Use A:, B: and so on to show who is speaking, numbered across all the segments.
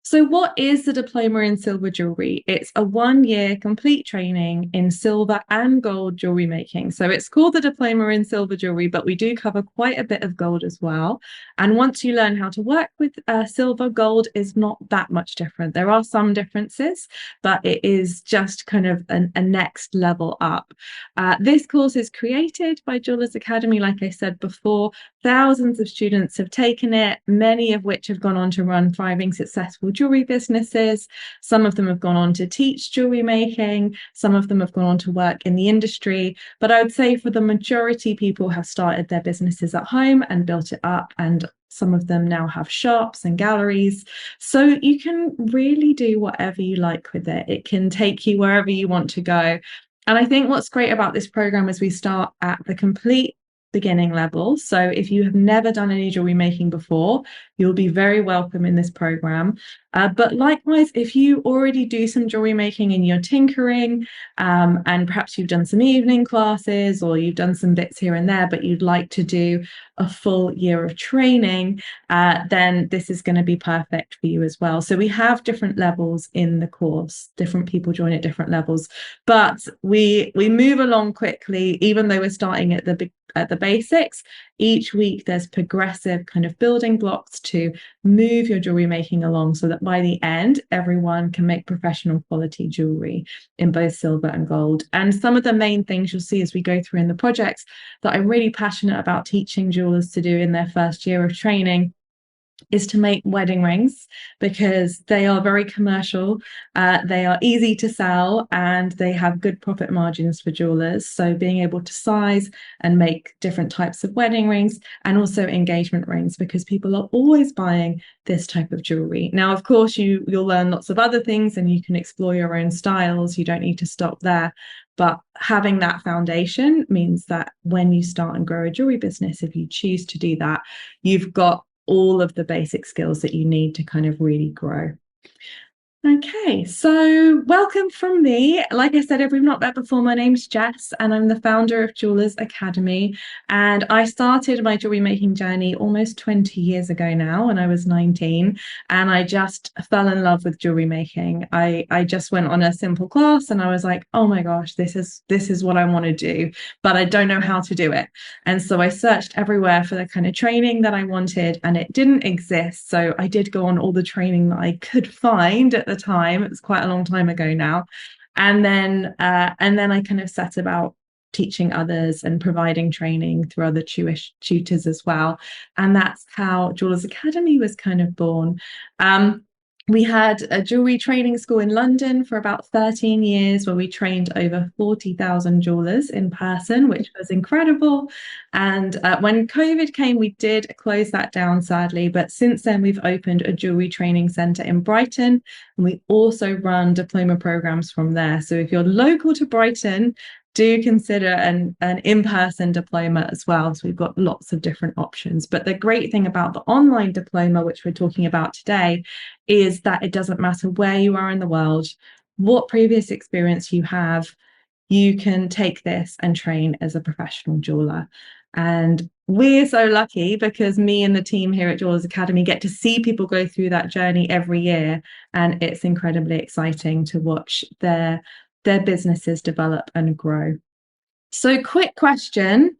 A: So, what is the Diploma in Silver Jewellery? It's a 1 year complete training in silver and gold jewellery making. So, it's called the Diploma in Silver Jewellery, but we do cover quite a bit of gold as well. And once you learn how to work with silver, gold is not that much different. There are some differences, but it is just kind of a next level up. This course is created by Jewellers Academy, like I said before. Thousands of students have taken it, many of which have gone on to run thriving, successful jewelry businesses. Some of them have gone on to teach jewelry making. Some of them have gone on to work in the industry. But I would say for the majority, people have started their businesses at home and built it up. And some of them now have shops and galleries. So you can really do whatever you like with it. It can take you wherever you want to go. And I think what's great about this program is we start at the complete beginning level. So if you have never done any jewelry making before, you'll be very welcome in this program. But likewise, if you already do some jewelry making and you're tinkering, and perhaps you've done some evening classes or you've done some bits here and there, but you'd like to do a full year of training, then this is going to be perfect for you as well. So we have different levels in the course. Different people join at different levels, but we move along quickly, even though we're starting at the basics. Each week there's progressive kind of building blocks to move your jewelry making along so that by the end everyone can make professional quality jewelry in both silver and gold. And some of the main things you'll see as we go through in the projects that I'm really passionate about teaching jewelers to do in their first year of training is to make wedding rings, because they are very commercial, they are easy to sell, and they have good profit margins for jewelers. So being able to size and make different types of wedding rings, and also engagement rings, because people are always buying this type of jewelry. Now, of course, you'll learn lots of other things and you can explore your own styles. You don't need to stop there. But having that foundation means that when you start and grow a jewelry business, if you choose to do that, you've got all of the basic skills that you need to kind of really grow. Okay, so welcome from me. Like I said, if we've not met before, my name's Jess and I'm the founder of Jewellers Academy. And I started my jewelry making journey almost 20 years ago now when I was 19. And I just fell in love with jewelry making. I just went on a simple class and I was like, oh my gosh, this is what I want to do, but I don't know how to do it. And so I searched everywhere for the kind of training that I wanted, and it didn't exist. So I did go on all the training that I could find at the time. It was quite a long time ago now. And then I kind of set about teaching others and providing training through other tutors as well. And that's how Jewellers Academy was kind of born. We had a jewelry training school in London for about 13 years where we trained over 40,000 jewelers in person, which was incredible. And when COVID came, we did close that down, sadly. But since then, we've opened a jewelry training centre in Brighton. And we also run diploma programs from there. So if you're local to Brighton, do consider an in-person diploma as well. So we've got lots of different options. But the great thing about the online diploma, which we're talking about today, is that it doesn't matter where you are in the world, what previous experience you have, you can take this and train as a professional jeweler. And we're so lucky because me and the team here at Jewellers Academy get to see people go through that journey every year. And it's incredibly exciting to watch their businesses develop and grow. So, quick question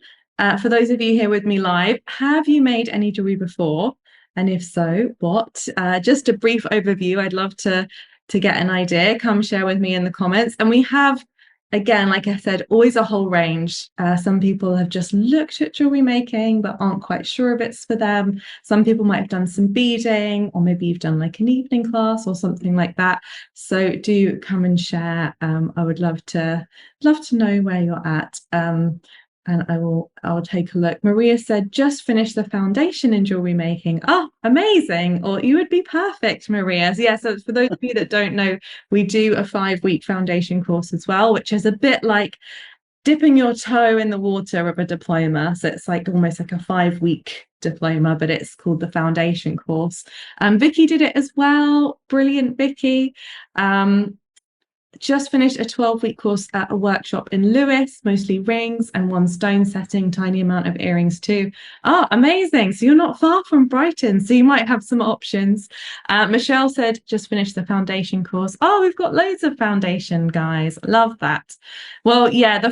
A: for those of you here with me live: have you made any jewelry before? And if so, what? Just a brief overview. I'd love to get an idea. Come share with me in the comments. And we have, again, like I said, always a whole range. Some people have just looked at jewelry making but aren't quite sure if it's for them. Some people might have done some beading, or maybe you've done like an evening class or something like that. So do come and share. I would love to know where you're at. And I'll take a look. Maria said, just finished the foundation in jewelry making. Oh, amazing. Or you would be perfect, Maria. So, yeah, so for those of you that don't know, we do a 5-week foundation course as well, which is a bit like dipping your toe in the water of a diploma. So it's like almost like a 5-week diploma, but it's called the foundation course. Vicky did it as well. Brilliant, Vicky. just finished a 12-week course at a workshop in Lewis, mostly rings and one stone setting, tiny amount of earrings too. Oh, amazing. So you're not far from Brighton, so you might have some options. Michelle said, just finished the foundation course. Oh, we've got loads of foundation, guys. Love that. Well, yeah, the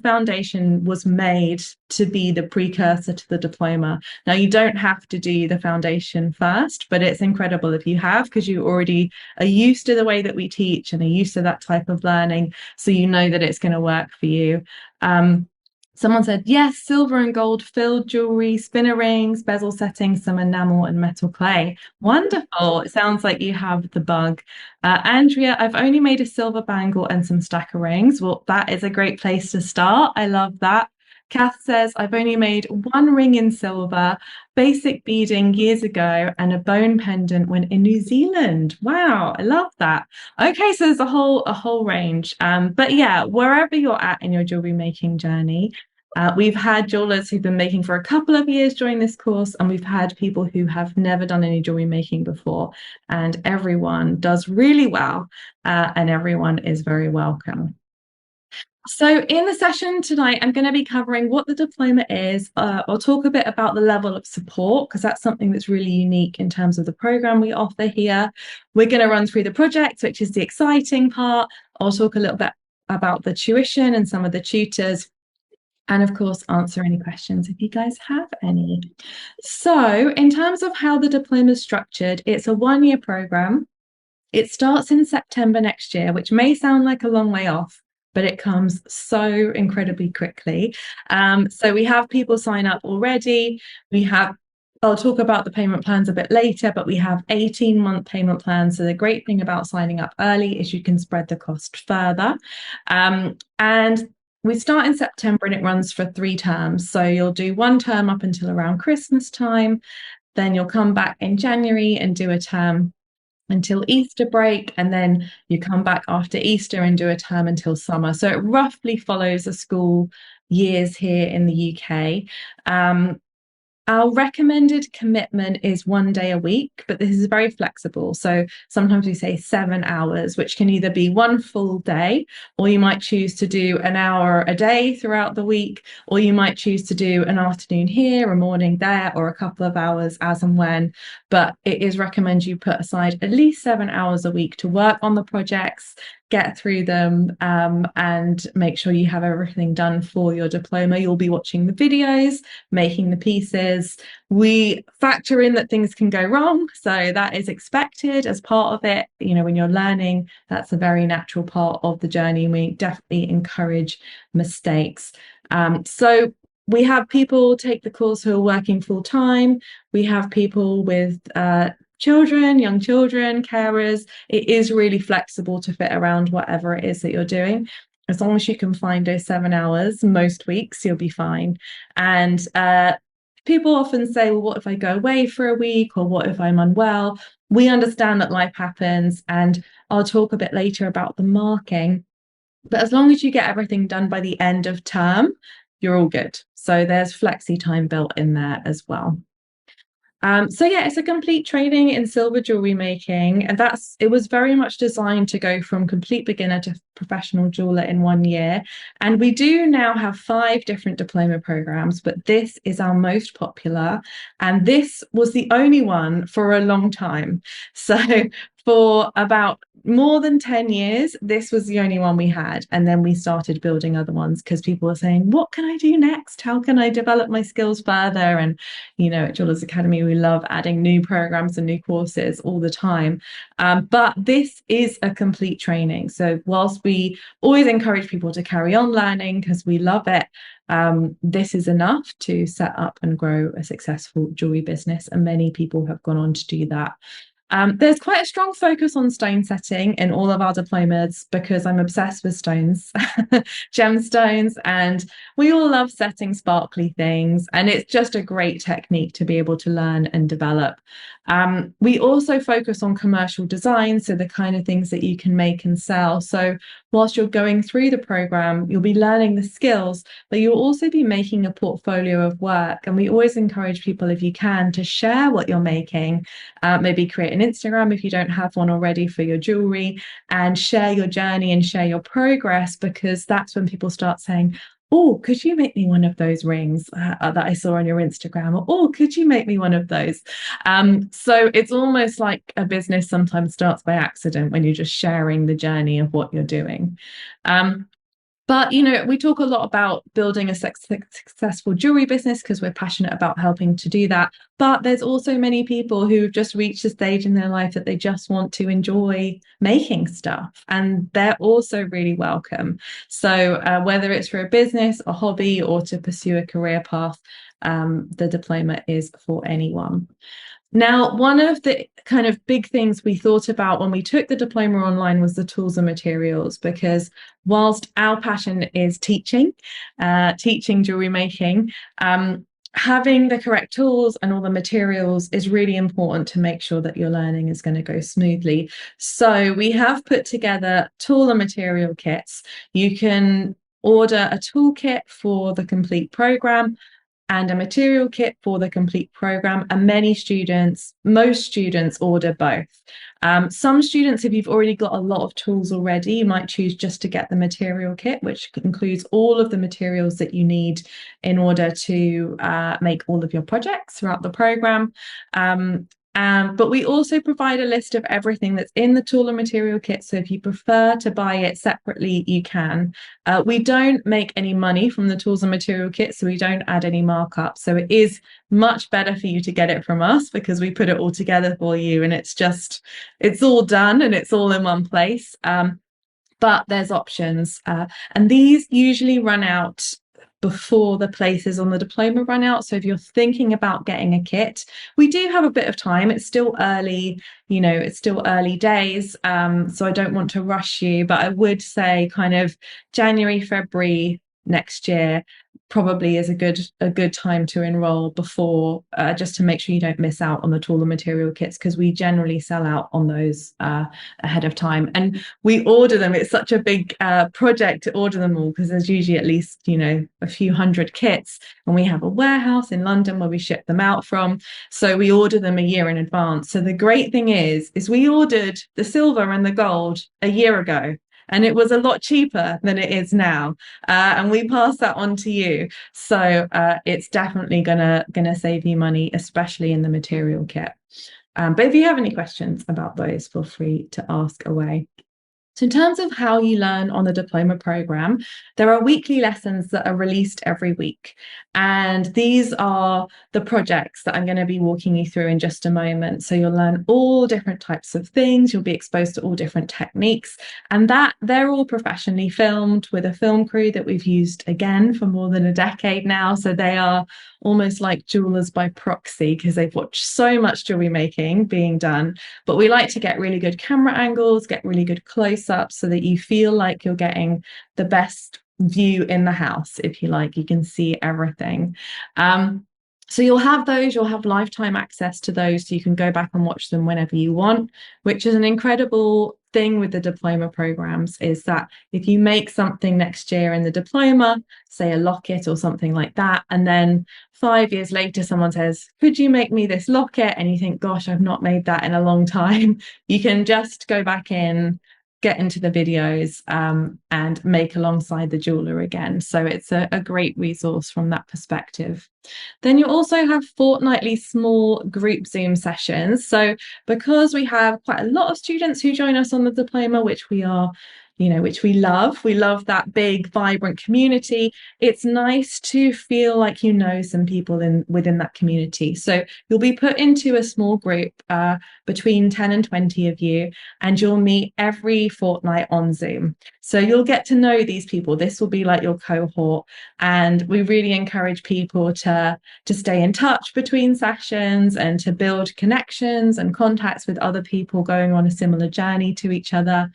A: foundation was made to be the precursor to the diploma. Now, you don't have to do the foundation first, but it's incredible if you have, because you already are used to the way that we teach and are used to that type of learning. So you know that it's going to work for you. Someone said, yes, silver and gold filled jewelry, spinner rings, bezel settings, some enamel and metal clay. Wonderful. It sounds like you have the bug. Andrea, I've only made a silver bangle and some stacker rings. Well, that is a great place to start. I love that. Kath says, I've only made one ring in silver, basic beading years ago, and a bone pendant when in New Zealand. Wow, I love that. Okay, so there's a whole range. But yeah, wherever you're at in your jewelry making journey, we've had jewelers who've been making for a couple of years during this course, and we've had people who have never done any jewelry making before, and everyone does really well, and everyone is very welcome. So in the session tonight, I'm going to be covering what the diploma is. I'll talk a bit about the level of support, because that's something that's really unique in terms of the program we offer here. We're going to run through the project, which is the exciting part. I'll talk a little bit about the tuition and some of the tutors, and of course, answer any questions if you guys have any. So in terms of how the diploma is structured, it's a one-year program. It starts in September next year, which may sound like a long way off, but it comes so incredibly quickly. So we have people sign up already. I'll talk about the payment plans a bit later, but we have 18-month payment plans. So the great thing about signing up early is you can spread the cost further. And we start in September and it runs for 3 terms. So you'll do one term up until around Christmas time. Then you'll come back in January and do a term until Easter break, and then you come back after Easter and do a term until summer. So it roughly follows the school years here in the UK. Our recommended commitment is 1 day a week, but this is very flexible. So sometimes we say 7 hours, which can either be one full day, or you might choose to do an hour a day throughout the week, or you might choose to do an afternoon here, a morning there, or a couple of hours as and when. But it is recommended you put aside at least 7 hours a week to work on the projects, get through them, and make sure you have everything done for your diploma. You'll be watching the videos, making the pieces. We factor in that things can go wrong, so that is expected as part of it. You know, when you're learning, that's a very natural part of the journey. We definitely encourage mistakes. So we have people take the course who are working full time. We have people with children, young children, carers. It is really flexible to fit around whatever it is that you're doing. As long as you can find those 7 hours most weeks, you'll be fine. And people often say, well, what if I go away for a week, or what if I'm unwell? We understand that life happens, and I'll talk a bit later about the marking. But as long as you get everything done by the end of term, you're all good. So there's flexi time built in there as well. So yeah, it's a complete training in silver jewelry making, and it was very much designed to go from complete beginner to professional jeweler in 1 year. And we do now have 5 different diploma programs, but this is our most popular, and this was the only one for a long time. So for about more than 10 years, this was the only one we had. And then we started building other ones because people were saying, what can I do next? How can I develop my skills further? And, you know, at Jewelers Academy, we love adding new programs and new courses all the time. But this is a complete training. So whilst we always encourage people to carry on learning because we love it, this is enough to set up and grow a successful jewelry business. And many people have gone on to do that. There's quite a strong focus on stone setting in all of our diplomas because I'm obsessed with stones, gemstones, and we all love setting sparkly things. And it's just a great technique to be able to learn and develop. We also focus on commercial design, so the kind of things that you can make and sell. So whilst you're going through the program, you'll be learning the skills, but you'll also be making a portfolio of work. And we always encourage people, if you can, to share what you're making, maybe create an an Instagram if you don't have one already for your jewelry, and share your journey and share your progress, because that's when people start saying, oh, could you make me one of those rings that I saw on your Instagram? Or, oh, could you make me one of those? So it's almost like a business sometimes starts by accident when you're just sharing the journey of what you're doing. But, we talk a lot about building a successful jewelry business because we're passionate about helping to do that. But there's also many people who've just reached a stage in their life that they just want to enjoy making stuff, and they're also really welcome. So whether it's for a business, a hobby, or to pursue a career path, the diploma is for anyone. Now, one of the kind of big things we thought about when we took the diploma online was the tools and materials, because whilst our passion is teaching jewelry making, having the correct tools and all the materials is really important to make sure that your learning is going to go smoothly. So we have put together tool and material kits. You can order a toolkit for the complete program and a material kit for the complete program, and most students order both. Some students, if you've already got a lot of tools already, you might choose just to get the material kit, which includes all of the materials that you need in order to make all of your projects throughout the program. But we also provide a list of everything that's in the tool and material kit. So if you prefer to buy it separately, you can. We don't make any money from the tools and material kit, so we don't add any markup. So it is much better for you to get it from us because we put it all together for you, and it's all done and it's all in one place. But there's options, and these usually run out before the places on the diploma run out. So if you're thinking about getting a kit, we do have a bit of time. It's still early, it's still early days. So I don't want to rush you, but I would say kind of January, February next year probably is a good time to enroll before, just to make sure you don't miss out on the tool and material kits, because we generally sell out on those ahead of time, and we order them. It's such a big project to order them all, because there's usually at least a few hundred kits, and we have a warehouse in London where we ship them out from, so we order them a year in advance. So the great thing is we ordered the silver and the gold a year ago, and it was a lot cheaper than it is now, and we pass that on to you. So it's definitely gonna save you money, especially in the material kit. But if you have any questions about those, feel free to ask away. So in terms of how you learn on the diploma program, there are weekly lessons that are released every week. And these are the projects that I'm going to be walking you through in just a moment. So you'll learn all different types of things. You'll be exposed to all different techniques, and that they're all professionally filmed with a film crew that we've used again for more than a decade now. So they are almost like jewelers by proxy, because they've watched so much jewelry making being done. But we like to get really good camera angles, get really good close-ups, so that you feel like you're getting the best view in the house, if you like. You can see everything. So you'll have lifetime access to those, so you can go back and watch them whenever you want, which is an incredible thing with the diploma programs, is that if you make something next year in the diploma, say a locket or something like that, and then 5 years later someone says, could you make me this locket? And you think, gosh, I've not made that in a long time. You can just go back in, get into the videos, and make alongside the jeweler again. So it's a great resource from that perspective. Then you also have fortnightly small group Zoom sessions. So because we have quite a lot of students who join us on the diploma, which we love that big, vibrant community, it's nice to feel like some people within that community. So you'll be put into a small group, between 10 and 20 of you, and you'll meet every fortnight on Zoom. So you'll get to know these people. This will be like your cohort, and we really encourage people to stay in touch between sessions and to build connections and contacts with other people going on a similar journey to each other.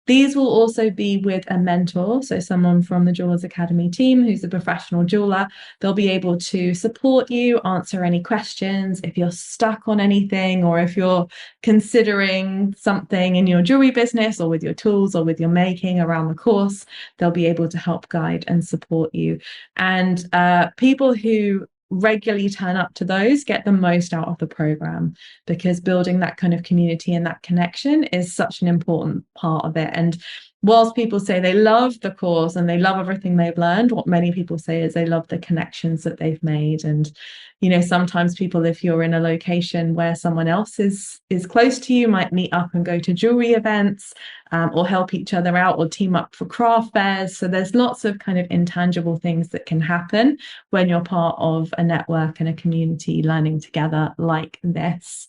A: These will also be with a mentor, so someone from the Jewellers Academy team who's a professional jeweler. They'll be able to support you, answer any questions if you're stuck on anything, or if you're considering something in your jewelry business or with your tools or with your making around the course. They'll be able to help guide and support you. And people who regularly turn up to those get the most out of the program, because building that kind of community and that connection is such an important part of it. And whilst people say they love the course and they love everything they've learned, what many people say is they love the connections that they've made. And sometimes people, if you're in a location where someone else is close to you, might meet up and go to jewelry events, or help each other out, or team up for craft fairs. So there's lots of kind of intangible things that can happen when you're part of a network and a community learning together like this.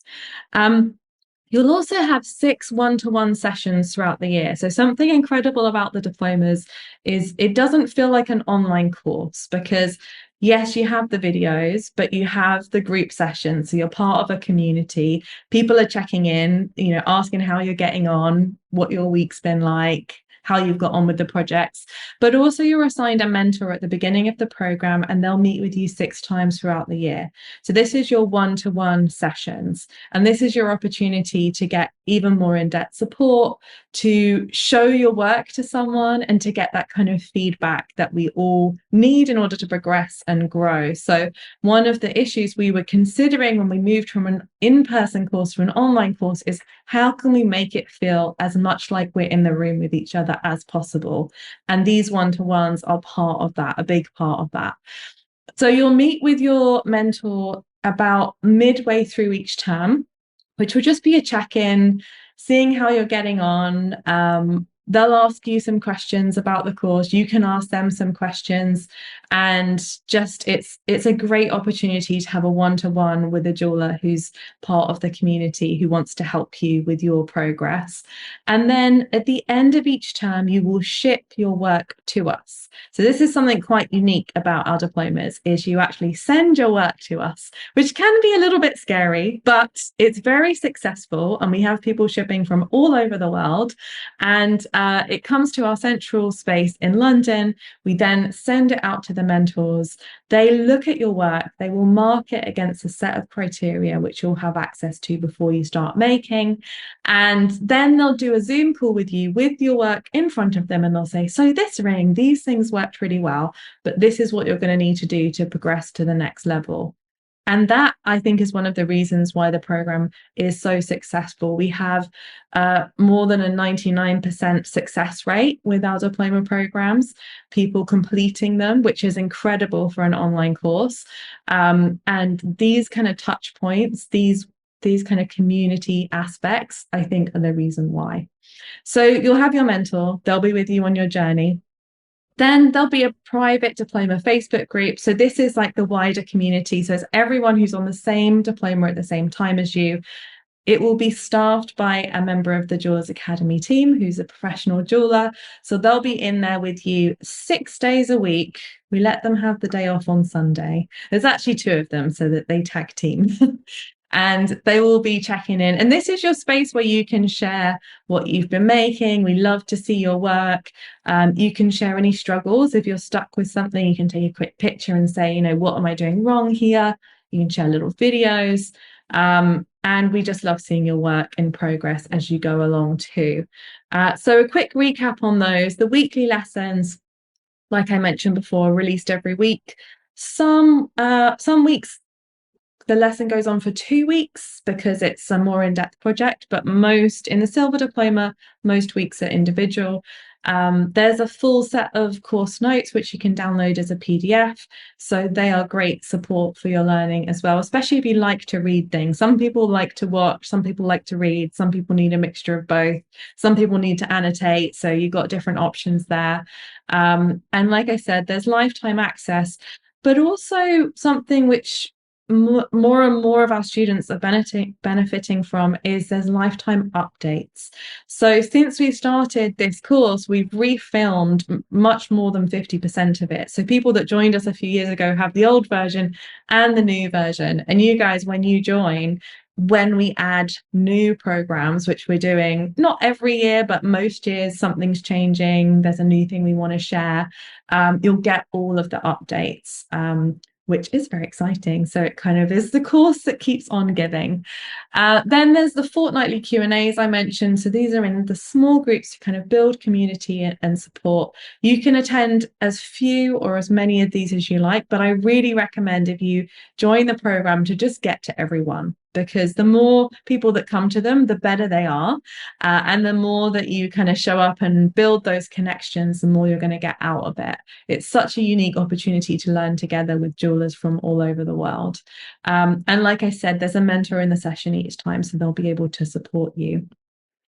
A: You'll also have 6 one-to-one sessions throughout the year. So something incredible about the diplomas is it doesn't feel like an online course, because yes, you have the videos, but you have the group sessions. So you're part of a community. People are checking in, asking how you're getting on, what your week's been like, how you've got on with the projects. But also you're assigned a mentor at the beginning of the program, and they'll meet with you 6 times throughout the year. So this is your one-to-one sessions. And this is your opportunity to get even more in-depth support, to show your work to someone, and to get that kind of feedback that we all need in order to progress and grow. So one of the issues we were considering when we moved from an in-person course to an online course is, how can we make it feel as much like we're in the room with each other as possible? And these one-to-ones are part of that, a big part of that. So you'll meet with your mentor about midway through each term, which will just be a check-in, seeing how you're getting on. They'll ask you some questions about the course. You can ask them some questions, and just it's a great opportunity to have a one-to-one with a jeweler who's part of the community, who wants to help you with your progress. And then at the end of each term, you will ship your work to us. So this is something quite unique about our diplomas, is you actually send your work to us, which can be a little bit scary, but it's very successful, and we have people shipping from all over the world. And it comes to our central space in London. We then send it out to the mentors. They look at your work. They will mark it against a set of criteria, which you'll have access to before you start making. And then they'll do a Zoom call with you with your work in front of them. And they'll say, so this ring, these things worked really well, but this is what you're going to need to do to progress to the next level. And that, I think, is one of the reasons why the program is so successful. We have more than a 99% success rate with our diploma programs, people completing them, which is incredible for an online course. And these kind of touch points, these kind of community aspects, I think, are the reason why. So you'll have your mentor. They'll be with you on your journey. Then there'll be a private diploma Facebook group. So this is like the wider community. So it's everyone who's on the same diploma at the same time as you. It will be staffed by a member of the Jewellers Academy team who's a professional jeweler. So they'll be in there with you 6 days a week. We let them have the day off on Sunday. There's actually 2 of them, so that they tag team. And they will be checking in. And this is your space where you can share what you've been making. We love to see your work. You can share any struggles. If you're stuck with something, you can take a quick picture and say, what am I doing wrong here? You can share little videos. And we just love seeing your work in progress as you go along too. So a quick recap on those. The weekly lessons, like I mentioned before, are released every week. Some weeks the lesson goes on for 2 weeks because it's a more in-depth project, but most in the silver diploma, most weeks are individual. There's a full set of course notes which you can download as a PDF. So they are great support for your learning as well, especially if you like to read things. Some people like to watch, some people like to read, some people need a mixture of both. Some people need to annotate. So you've got different options there. And like I said, there's lifetime access, but also something which more and more of our students are benefiting from is there's lifetime updates. So since we started this course, we've refilmed much more than 50% of it. So people that joined us a few years ago have the old version and the new version. And you guys, when you join, when we add new programs, which we're doing not every year, but most years, something's changing, there's a new thing we want to share, you'll get all of the updates. which is very exciting. So it kind of is the course that keeps on giving. Then there's the fortnightly Q&As I mentioned. So these are in the small groups to kind of build community and support. You can attend as few or as many of these as you like, but I really recommend if you join the program to just get to everyone, because the more people that come to them, the better they are. And the more that you kind of show up and build those connections, the more you're going to get out of it. It's such a unique opportunity to learn together with jewelers from all over the world. And like I said, there's a mentor in the session each time, so they'll be able to support you.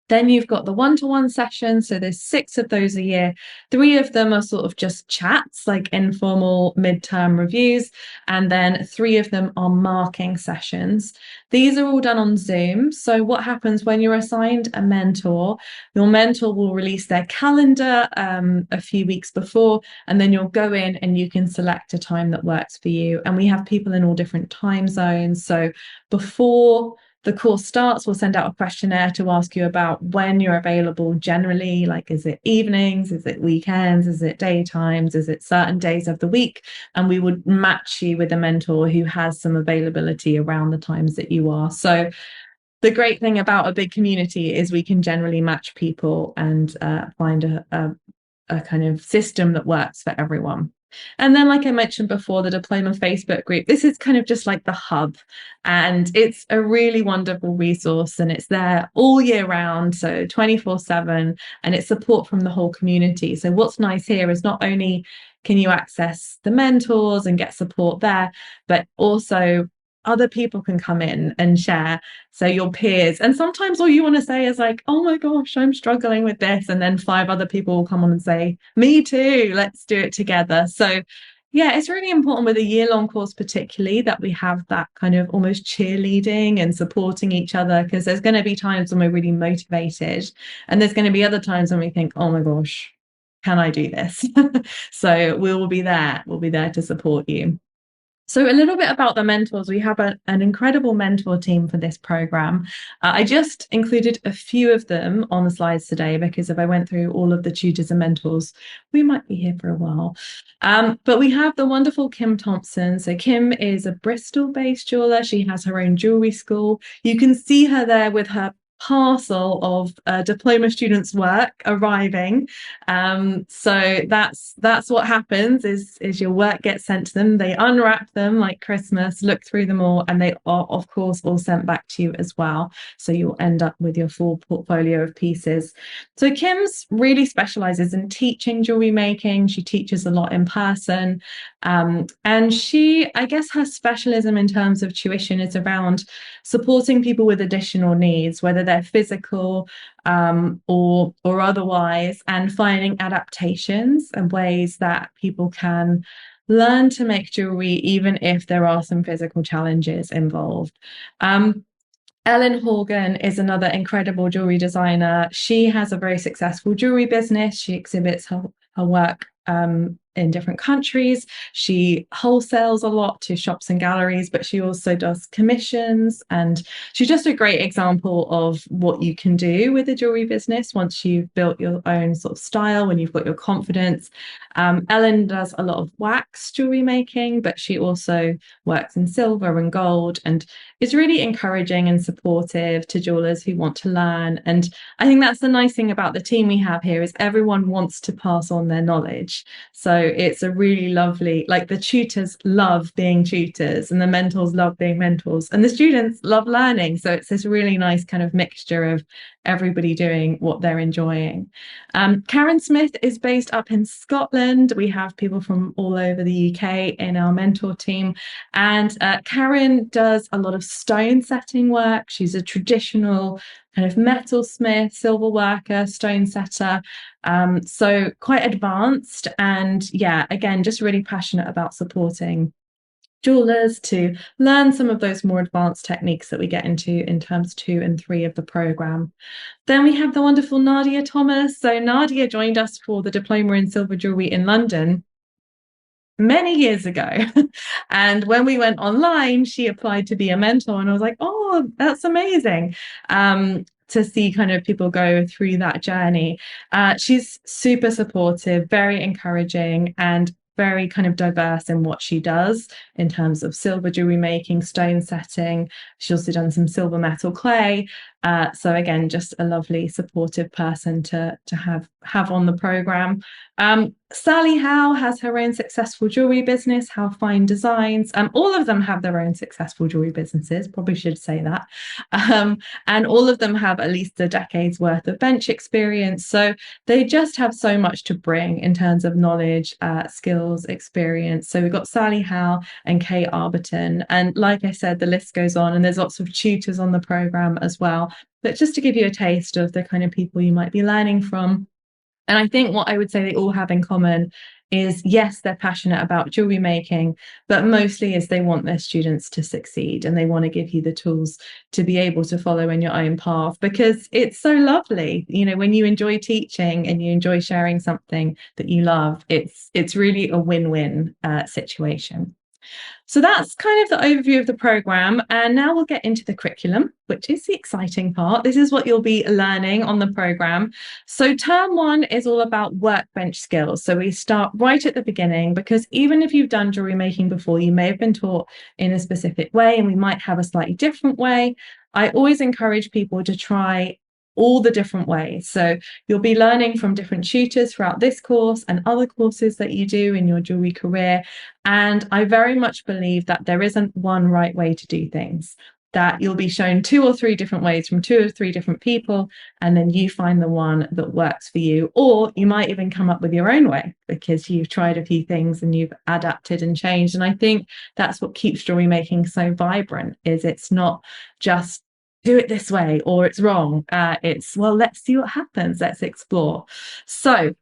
A: Then you've got the one-to-one sessions. So there's 6 of those a year. 3 of them are sort of just chats, like informal midterm reviews. And then 3 of them are marking sessions. These are all done on Zoom. So what happens when you're assigned a mentor, your mentor will release their calendar a few weeks before, and then you'll go in and you can select a time that works for you. And we have people in all different time zones. So before the course starts, we'll send out a questionnaire to ask you about when you're available generally. Like, is it evenings? Is it weekends? Is it daytimes? Is it certain days of the week? And we would match you with a mentor who has some availability around the times that you are. So the great thing about a big community is we can generally match people and find a kind of system that works for everyone. And then, like I mentioned before, the Diploma Facebook group, this is kind of just like the hub, and it's a really wonderful resource, and it's there all year round, so 24/7, and it's support from the whole community. So what's nice here is not only can you access the mentors and get support there, but also other people can come in and share. So your peers, and sometimes all you want to say is like, oh my gosh, I'm struggling with this, and then 5 other people will come on and say, me too, let's do it together. So yeah, it's really important with a year-long course particularly that we have that kind of almost cheerleading and supporting each other, because there's going to be times when we're really motivated, and there's going to be other times when we think, oh my gosh, can I do this? So we'll be there to support you. So a little bit about the mentors. We have an incredible mentor team for this program. I just included a few of them on the slides today, because if I went through all of the tutors and mentors, we might be here for a while. But we have the wonderful Kim Thompson. So Kim is a Bristol-based jeweler. She has her own jewellery school. You can see her there with her parcel of diploma students' work arriving. So that's what happens is your work gets sent to them. They unwrap them like Christmas, look through them all, and they are, of course, all sent back to you as well. So you'll end up with your full portfolio of pieces. So Kim's really specializes in teaching jewelry making. She teaches a lot in person. And she, I guess her specialism in terms of tuition is around supporting people with additional needs, whether they're physical or otherwise, and finding adaptations and ways that people can learn to make jewelry even if there are some physical challenges involved. Ellen Horgan is another incredible jewelry designer. She has a very successful jewelry business. She exhibits her work in different countries. She wholesales a lot to shops and galleries, but she also does commissions, and she's just a great example of what you can do with a jewelry business once you've built your own sort of style, when you've got your confidence. Ellen does a lot of wax jewelry making, but she also works in silver and gold, and is really encouraging and supportive to jewelers who want to learn. And I think that's the nice thing about the team we have here, is everyone wants to pass on their knowledge. So it's a really lovely, like, the tutors love being tutors and the mentors love being mentors and the students love learning. So it's this really nice kind of mixture of everybody doing what they're enjoying. Karen Smith is based up in Scotland. We have people from all over the UK in our mentor team. And Karen does a lot of stone setting work. She's a traditional kind of metalsmith, silver worker, stone setter. So quite advanced, and yeah, again, just really passionate about supporting jewelers to learn some of those more advanced techniques that we get into in terms 2 and 3 of the program. Then we have the wonderful Nadia Thomas. So Nadia joined us for the Diploma in Silver Jewellery in London many years ago. And when we went online, she applied to be a mentor, and I was like, oh, that's amazing. To see kind of people go through that journey. She's super supportive, very encouraging, and very kind of diverse in what she does in terms of silver jewelry making, stone setting. She's also done some silver metal clay. So again, just a lovely supportive person to have on the program. Sally Howe has her own successful jewelry business, Howe Fine Designs. All of them have their own successful jewelry businesses, probably should say that. And all of them have at least a decade's worth of bench experience. So they just have so much to bring in terms of knowledge, skills, experience. So we've got Sally Howe and Kate Arberton. And like I said, the list goes on, and there's lots of tutors on the program as well. But just to give you a taste of the kind of people you might be learning from. And I think what I would say they all have in common is, yes, they're passionate about jewelry making, but mostly is they want their students to succeed, and they want to give you the tools to be able to follow in your own path, because it's so lovely. You know, when you enjoy teaching and you enjoy sharing something that you love, it's really a win-win situation. So that's kind of the overview of the program. And now we'll get into the curriculum, which is the exciting part. This is what you'll be learning on the program. So term 1 is all about workbench skills. So we start right at the beginning, because even if you've done jewelry making before, you may have been taught in a specific way, and we might have a slightly different way. I always encourage people to try all the different ways. So you'll be learning from different tutors throughout this course and other courses that you do in your jewelry career. And I very much believe that there isn't one right way to do things, that you'll be shown 2 or 3 different ways from 2 or 3 different people, and then you find the one that works for you. Or you might even come up with your own way because you've tried a few things and you've adapted and changed. And I think that's what keeps jewelry making so vibrant, is it's not just do it this way or it's wrong. It's, well, let's see what happens. Let's explore. So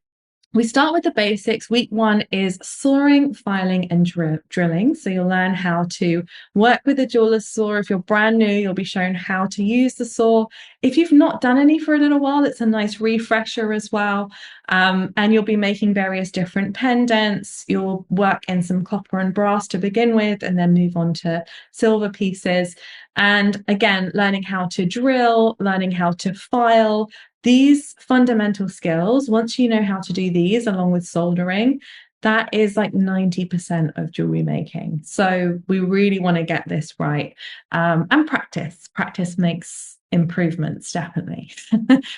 A: we start with the basics. Week 1 is sawing, filing, and drilling. So you'll learn how to work with a jeweler's saw. If you're brand new, you'll be shown how to use the saw. If you've not done any for a little while, it's a nice refresher as well. And you'll be making various different pendants. You'll work in some copper and brass to begin with, and then move on to silver pieces. And again, learning how to drill, learning how to file. These fundamental skills, once you know how to do these along with soldering, that is like 90% of jewelry making. So we really want to get this right. And practice makes improvements, definitely.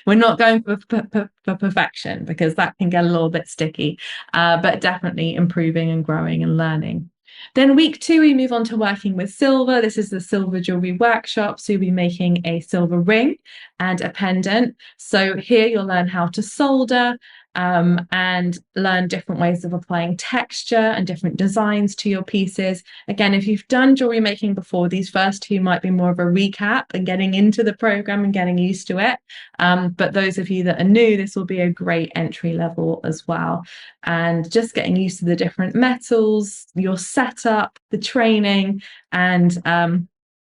A: We're not going for perfection, because that can get a little bit sticky, but definitely improving and growing and learning. Then week 2, we move on to working with silver. This is the silver jewelry workshop. So you'll be making a silver ring and a pendant. So here you'll learn how to solder, and learn different ways of applying texture and different designs to your pieces. Again, if you've done jewelry making before, these first 2 might be more of a recap and getting into the program and getting used to it. But those of you that are new, this will be a great entry level as well. And just getting used to the different metals, your setup, the training, and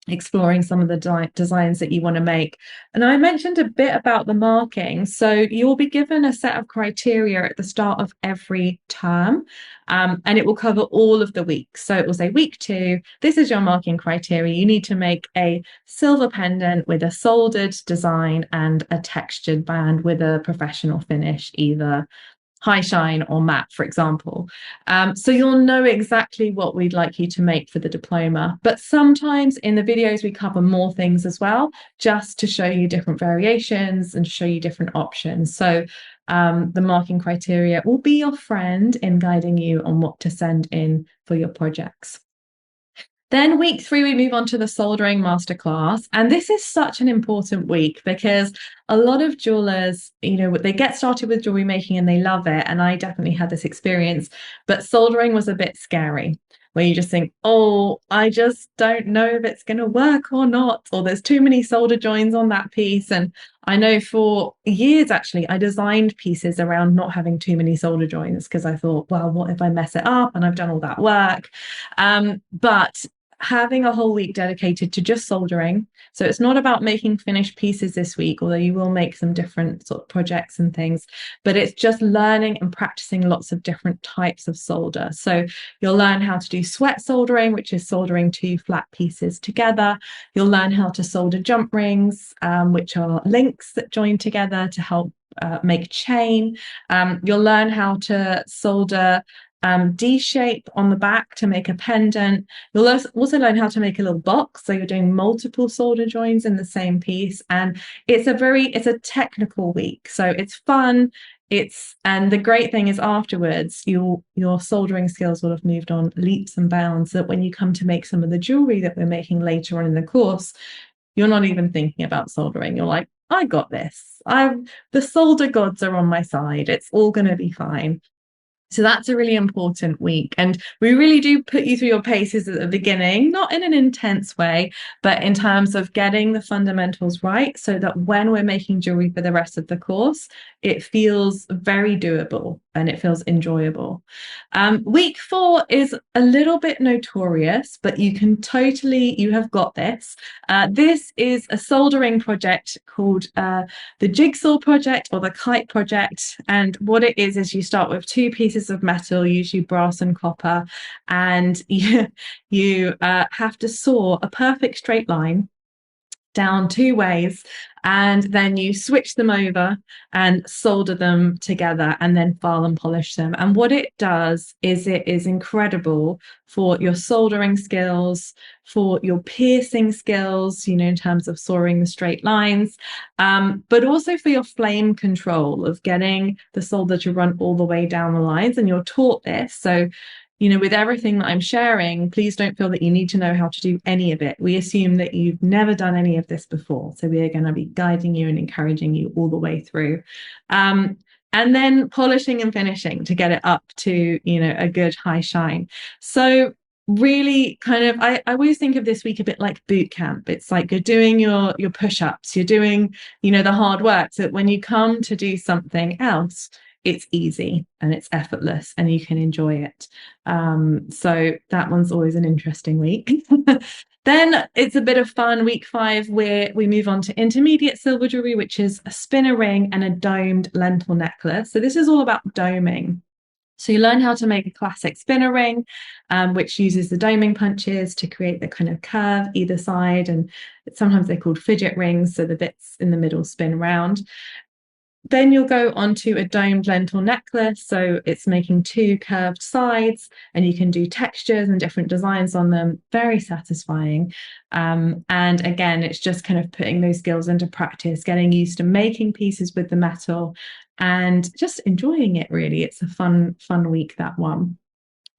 A: exploring some of the designs that you want to make. And I mentioned a bit about the marking. So you'll be given a set of criteria at the start of every term, and it will cover all of the weeks. So it will say week 2, this is your marking criteria. You need to make a silver pendant with a soldered design and a textured band with a professional finish, either high shine or matte, for example. So you'll know exactly what we'd like you to make for the diploma. But sometimes in the videos, we cover more things as well, just to show you different variations and show you different options. So the marking criteria will be your friend in guiding you on what to send in for your projects. Then week 3, we move on to the soldering masterclass. And this is such an important week, because a lot of jewelers, you know, they get started with jewelry making and they love it. And I definitely had this experience, but soldering was a bit scary, where you just think, oh, I just don't know if it's going to work or not, or there's too many solder joins on that piece. And I know for years, actually, I designed pieces around not having too many solder joins, because I thought, well, what if I mess it up and I've done all that work? But having a whole week dedicated to just soldering. So it's not about making finished pieces this week, although you will make some different sort of projects and things, but it's just learning and practicing lots of different types of solder. So you'll learn how to do sweat soldering, which is soldering 2 flat pieces together. You'll learn how to solder jump rings, which are links that join together to help make chain. You'll learn how to solder D shape on the back to make a pendant. You'll also learn how to make a little box. So you're doing multiple solder joins in the same piece. And it's a technical week. So it's fun. And the great thing is afterwards, your soldering skills will have moved on leaps and bounds, so that when you come to make some of the jewelry that we're making later on in the course, you're not even thinking about soldering. You're like, I got this. The solder gods are on my side. It's all going to be fine. So that's a really important week. And we really do put you through your paces at the beginning, not in an intense way, but in terms of getting the fundamentals right, so that when we're making jewelry for the rest of the course, it feels very doable and it feels enjoyable. Week 4 is a little bit notorious, but you have got this. This is a soldering project called the Jigsaw Project, or the Kite Project. And what it is you start with 2 pieces of metal, usually brass and copper, and you have to saw a perfect straight line down 2 ways, and then you switch them over and solder them together, and then file and polish them. And what it does is it is incredible for your soldering skills, for your piercing skills, in terms of sawing the straight lines, but also for your flame control of getting the solder to run all the way down the lines. And you're taught this. So with everything that I'm sharing, please don't feel that you need to know how to do any of it. We assume that you've never done any of this before. So we are going to be guiding you and encouraging you all the way through. And then polishing and finishing to get it up to, a good high shine. So really I always think of this week a bit like boot camp. It's like you're doing your push-ups, you're doing, the hard work, so that when you come to do something else, it's easy and it's effortless and you can enjoy it. So that one's always an interesting week. Then it's a bit of fun. Week 5, where we move on to intermediate silver jewelry, which is a spinner ring and a domed lentil necklace. So this is all about doming. So you learn how to make a classic spinner ring, which uses the doming punches to create the kind of curve either side. And sometimes they're called fidget rings, so the bits in the middle spin round. Then you'll go onto a domed lentil necklace. So it's making 2 curved sides, and you can do textures and different designs on them. Very satisfying. And again, it's just kind of putting those skills into practice, getting used to making pieces with the metal and just enjoying it, really. It's a fun week, that one.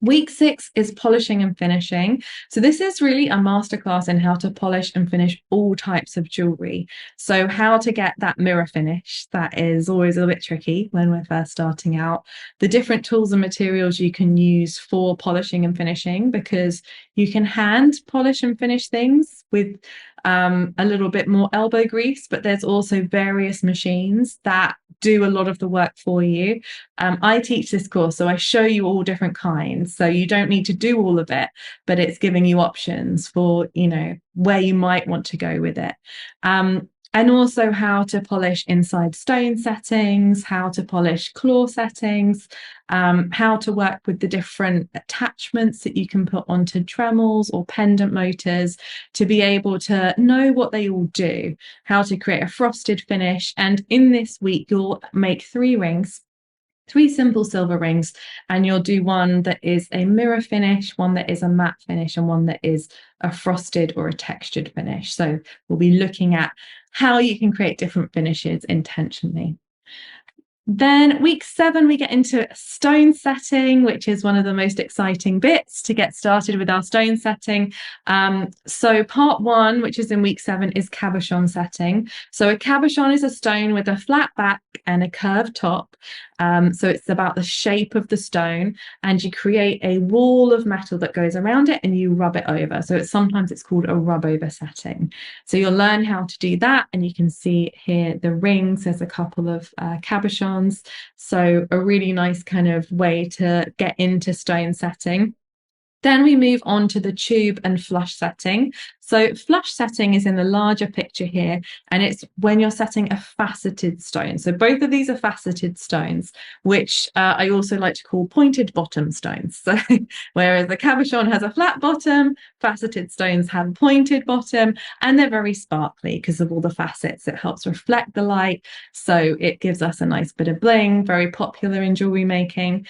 A: Week 6 is polishing and finishing. So this is really a masterclass in how to polish and finish all types of jewelry. So how to get that mirror finish, that is always a bit tricky when we're first starting out. The different tools and materials you can use for polishing and finishing, because you can hand polish and finish things with a little bit more elbow grease, but there's also various machines that do a lot of the work for you. I teach this course, so I show you all different kinds. So you don't need to do all of it, but it's giving you options for, where you might want to go with it. And also how to polish inside stone settings, how to polish claw settings, how to work with the different attachments that you can put onto Dremels or pendant motors to be able to know what they all do, how to create a frosted finish. And in this week, you'll make 3 rings. 3 simple silver rings, and you'll do one that is a mirror finish, one that is a matte finish, and one that is a frosted or a textured finish. So we'll be looking at how you can create different finishes intentionally. Then week 7, we get into stone setting, which is one of the most exciting bits to get started with our stone setting. So part 1, which is in week 7, is cabochon setting. So a cabochon is a stone with a flat back and a curved top. So it's about the shape of the stone, and you create a wall of metal that goes around it and you rub it over. So sometimes it's called a rub over setting. So you'll learn how to do that, and you can see here the rings. There's a couple of cabochons. So a really nice kind of way to get into stone setting. Then we move on to the tube and flush setting. So flush setting is in the larger picture here, and it's when you're setting a faceted stone. So both of these are faceted stones, which I also like to call pointed bottom stones. So whereas the cabochon has a flat bottom, faceted stones have a pointed bottom, and they're very sparkly because of all the facets. It helps reflect the light, so it gives us a nice bit of bling, very popular in jewelry making.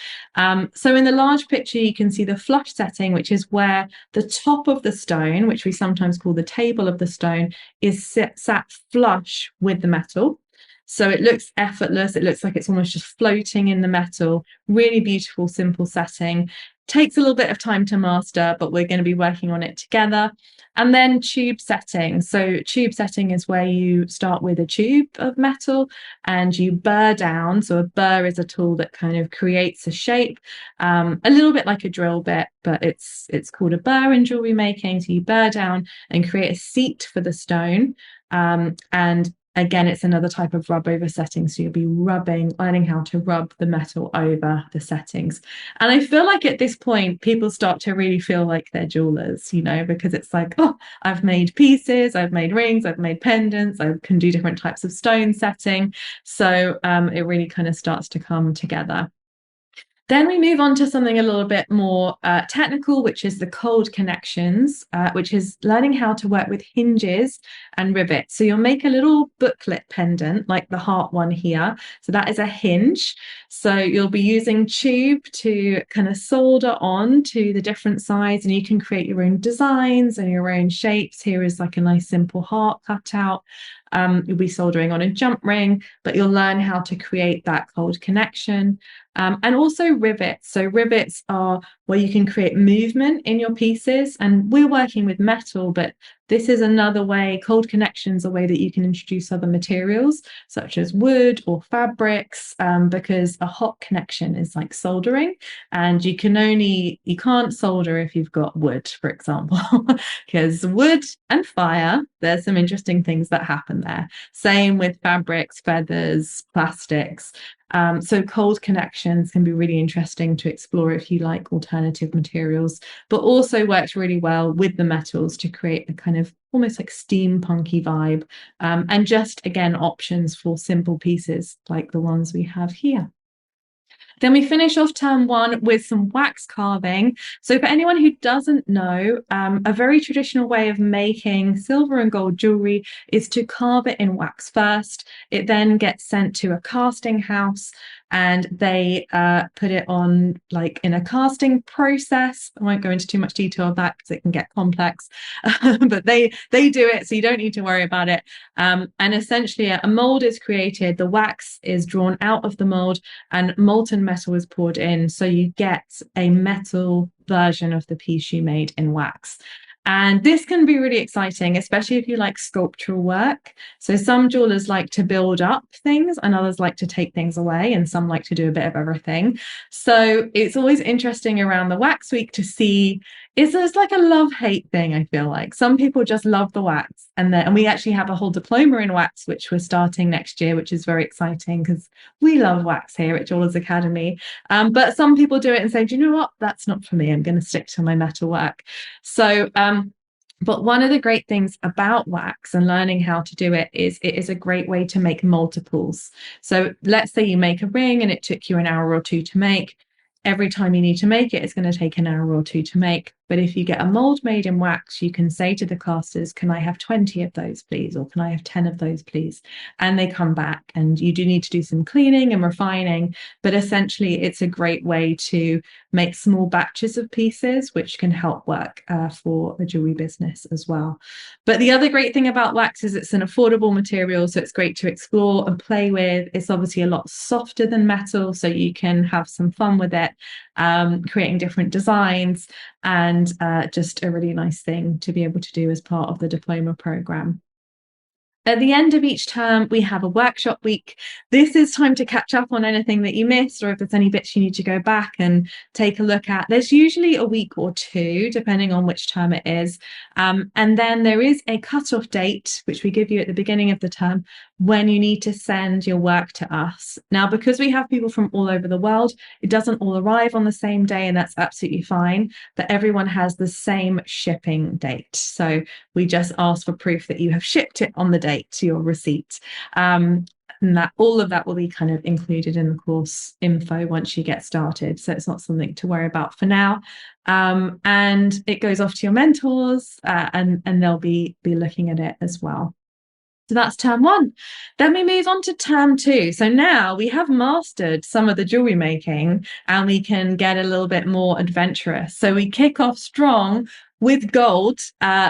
A: So in the large picture, you can see the flush setting, which is where the top of the stone, which we sometimes call the table of the stone, is sat flush with the metal. So it looks effortless. It looks like it's almost just floating in the metal. Really beautiful, simple setting. Takes a little bit of time to master, but we're going to be working on it together. And then tube setting. So tube setting is where you start with a tube of metal and you burr down. So a burr is a tool that kind of creates a shape, a little bit like a drill bit, but it's called a burr in jewelry making. So you burr down and create a seat for the stone. And again, it's another type of rub over setting. So you'll be learning how to rub the metal over the settings. And I feel like at this point, people start to really feel like they're jewelers, because it's like, oh, I've made pieces, I've made rings, I've made pendants, I can do different types of stone setting. So it really kind of starts to come together. Then we move on to something a little bit more technical, which is the cold connections, which is learning how to work with hinges and rivets. So you'll make a little booklet pendant like the heart one here. So that is a hinge. So you'll be using tube to kind of solder on to the different sides, and you can create your own designs and your own shapes. Here is like a nice simple heart cut out. You'll be soldering on a jump ring, but you'll learn how to create that cold connection. And also rivets. So rivets are where you can create movement in your pieces. And we're working with metal, but this is another way. Cold connections are a way that you can introduce other materials, such as wood or fabrics, because a hot connection is like soldering. And you can't solder if you've got wood, for example, because wood and fire, there's some interesting things that happen there. Same with fabrics, feathers, plastics. So cold connections can be really interesting to explore if you like alternative materials, but also works really well with the metals to create a kind of almost like steampunky vibe. And just, again, options for simple pieces like the ones we have here. Then we finish off term one with some wax carving. So for anyone who doesn't know, a very traditional way of making silver and gold jewelry is to carve it in wax first. It then gets sent to a casting house and they put it on like in a casting process. I won't go into too much detail of that because it can get complex, but they do it, so you don't need to worry about it. And essentially a mold is created, the wax is drawn out of the mold and molten metal is poured in. So you get a metal version of the piece you made in wax. And this can be really exciting, especially if you like sculptural work. So some jewelers like to build up things and others like to take things away, and some like to do a bit of everything. So it's always interesting around the wax week to see, it's like a love-hate thing, I feel like. Some people just love the wax. And we actually have a whole diploma in wax, which we're starting next year, which is very exciting because we love wax here at Jewelers Academy. But some people do it and say, do you know what? That's not for me. I'm going to stick to my metal work. So, but one of the great things about wax and learning how to do it is a great way to make multiples. So let's say you make a ring and it took you an hour or two to make. Every time you need to make it, it's going to take an hour or two to make. But if you get a mold made in wax, you can say to the casters, can I have 20 of those, please? Or can I have 10 of those, please? And they come back, and you do need to do some cleaning and refining. But essentially, it's a great way to make small batches of pieces, which can help work for a jewelry business as well. But the other great thing about wax is it's an affordable material, so it's great to explore and play with. It's obviously a lot softer than metal, so you can have some fun with it, creating different designs, and just a really nice thing to be able to do as part of the diploma program. At the end of each term, we have a workshop week. This is time to catch up on anything that you missed, or if there's any bits you need to go back and take a look at. There's usually a week or two, depending on which term it is. And then there is a cutoff date, which we give you at the beginning of the term, when you need to send your work to us. Now, because we have people from all over the world, it doesn't all arrive on the same day, and that's absolutely fine. But everyone has the same shipping date. So we just ask for proof that you have shipped it on the date to your receipt. And that all of that will be kind of included in the course info once you get started. So it's not something to worry about for now. And it goes off to your mentors, and they'll be looking at it as well. So that's term one. Then we move on to term two. So now we have mastered some of the jewelry making and we can get a little bit more adventurous. So we kick off strong with gold,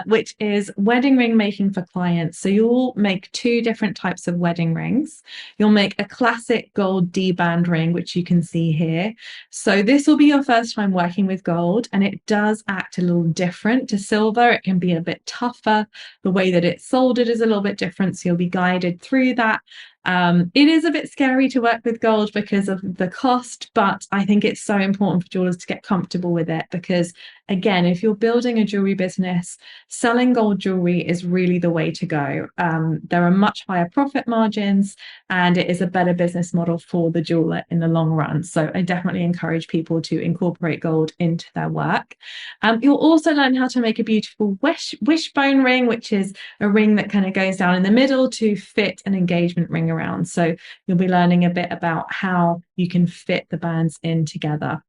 A: which is wedding ring making for clients. So you'll make two different types of wedding rings. You'll make a classic gold D-band ring, which you can see here. So this will be your first time working with gold, and it does act a little different to silver. It can be a bit tougher. The way that it's soldered is a little bit different, so you'll be guided through that. It is a bit scary to work with gold because of the cost, but I think it's so important for jewelers to get comfortable with it because, again, if you're building a jewelry business, selling gold jewelry is really the way to go. There are much higher profit margins and it is a better business model for the jeweler in the long run. So I definitely encourage people to incorporate gold into their work. You'll also learn how to make a beautiful wishbone ring, which is a ring that kind of goes down in the middle to fit an engagement ring around. So you'll be learning a bit about how you can fit the bands in together.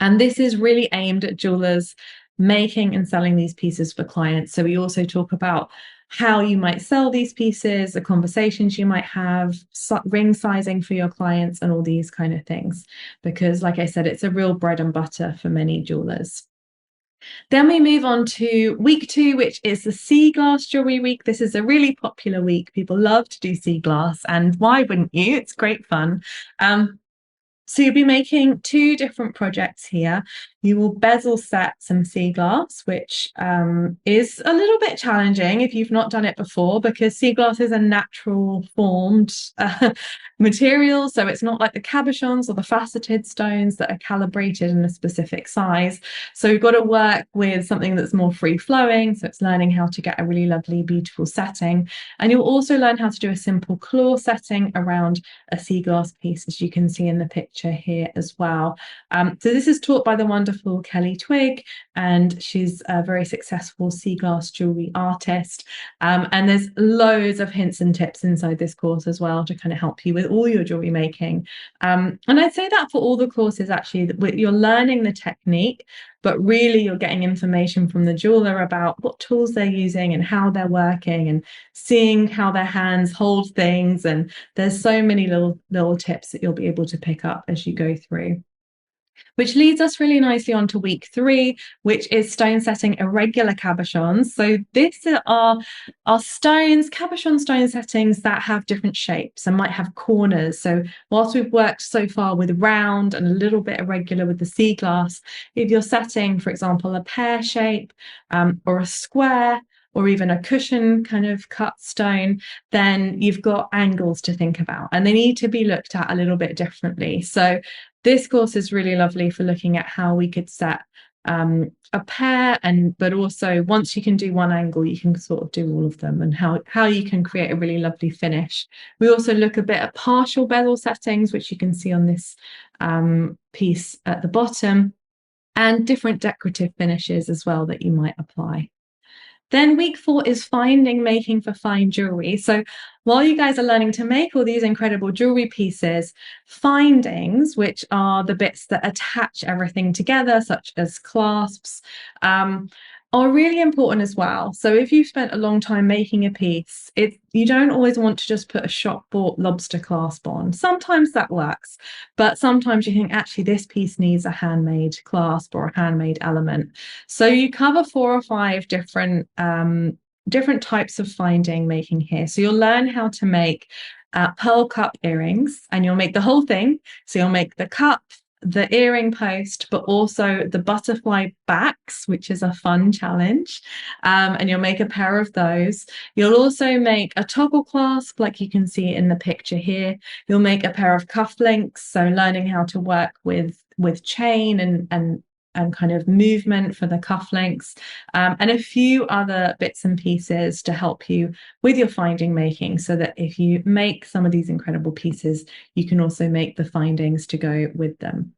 A: And this is really aimed at jewelers making and selling these pieces for clients. So we also talk about how you might sell these pieces, the conversations you might have, ring sizing for your clients, and all these kind of things. Because, like I said, it's a real bread and butter for many jewelers. Then we move on to week 2, which is the sea glass jewelry week. This is a really popular week. People love to do sea glass, and why wouldn't you? It's great fun. So you'll be making 2 different projects here. You will bezel set some sea glass, which is a little bit challenging if you've not done it before, because sea glass is a natural formed material. So it's not like the cabochons or the faceted stones that are calibrated in a specific size. So you've got to work with something that's more free flowing. So it's learning how to get a really lovely, beautiful setting. And you'll also learn how to do a simple claw setting around a sea glass piece, as you can see in the picture here as well. So this is taught by the wonderful Kelly Twigg, and she's a very successful sea glass jewelry artist. And there's loads of hints and tips inside this course as well to kind of help you with all your jewelry making. And I'd say that for all the courses, actually, that you're learning the technique, but really you're getting information from the jeweler about what tools they're using and how they're working and seeing how their hands hold things. And there's so many little tips that you'll be able to pick up as you go through. Which leads us really nicely on to week 3, which is stone setting irregular cabochons. So these are stones, cabochon stone settings that have different shapes and might have corners. So whilst we've worked so far with round and a little bit irregular with the sea glass, if you're setting, for example, a pear shape or a square, or even a cushion kind of cut stone, then you've got angles to think about and they need to be looked at a little bit differently. So this course is really lovely for looking at how we could set a pair, but also once you can do one angle, you can sort of do all of them, and how you can create a really lovely finish. We also look a bit at partial bezel settings, which you can see on this piece at the bottom, and different decorative finishes as well that you might apply. Then week 4 is finding making for fine jewelry. So while you guys are learning to make all these incredible jewelry pieces, findings, which are the bits that attach everything together, such as clasps, are really important as well. So if you've spent a long time making a piece, you don't always want to just put a shop-bought lobster clasp on. Sometimes that works, but sometimes you think, actually, this piece needs a handmade clasp or a handmade element. So you cover 4 or 5 different types of finding making here. So you'll learn how to make pearl cup earrings, and you'll make the whole thing. So you'll make the cup, the earring post, but also the butterfly backs, which is a fun challenge. And you'll make a pair of those. You'll also make a toggle clasp, like you can see in the picture here. You'll make a pair of cufflinks, so learning how to work with chain and and kind of movement for the cufflinks, and a few other bits and pieces to help you with your finding making, so that if you make some of these incredible pieces, you can also make the findings to go with them.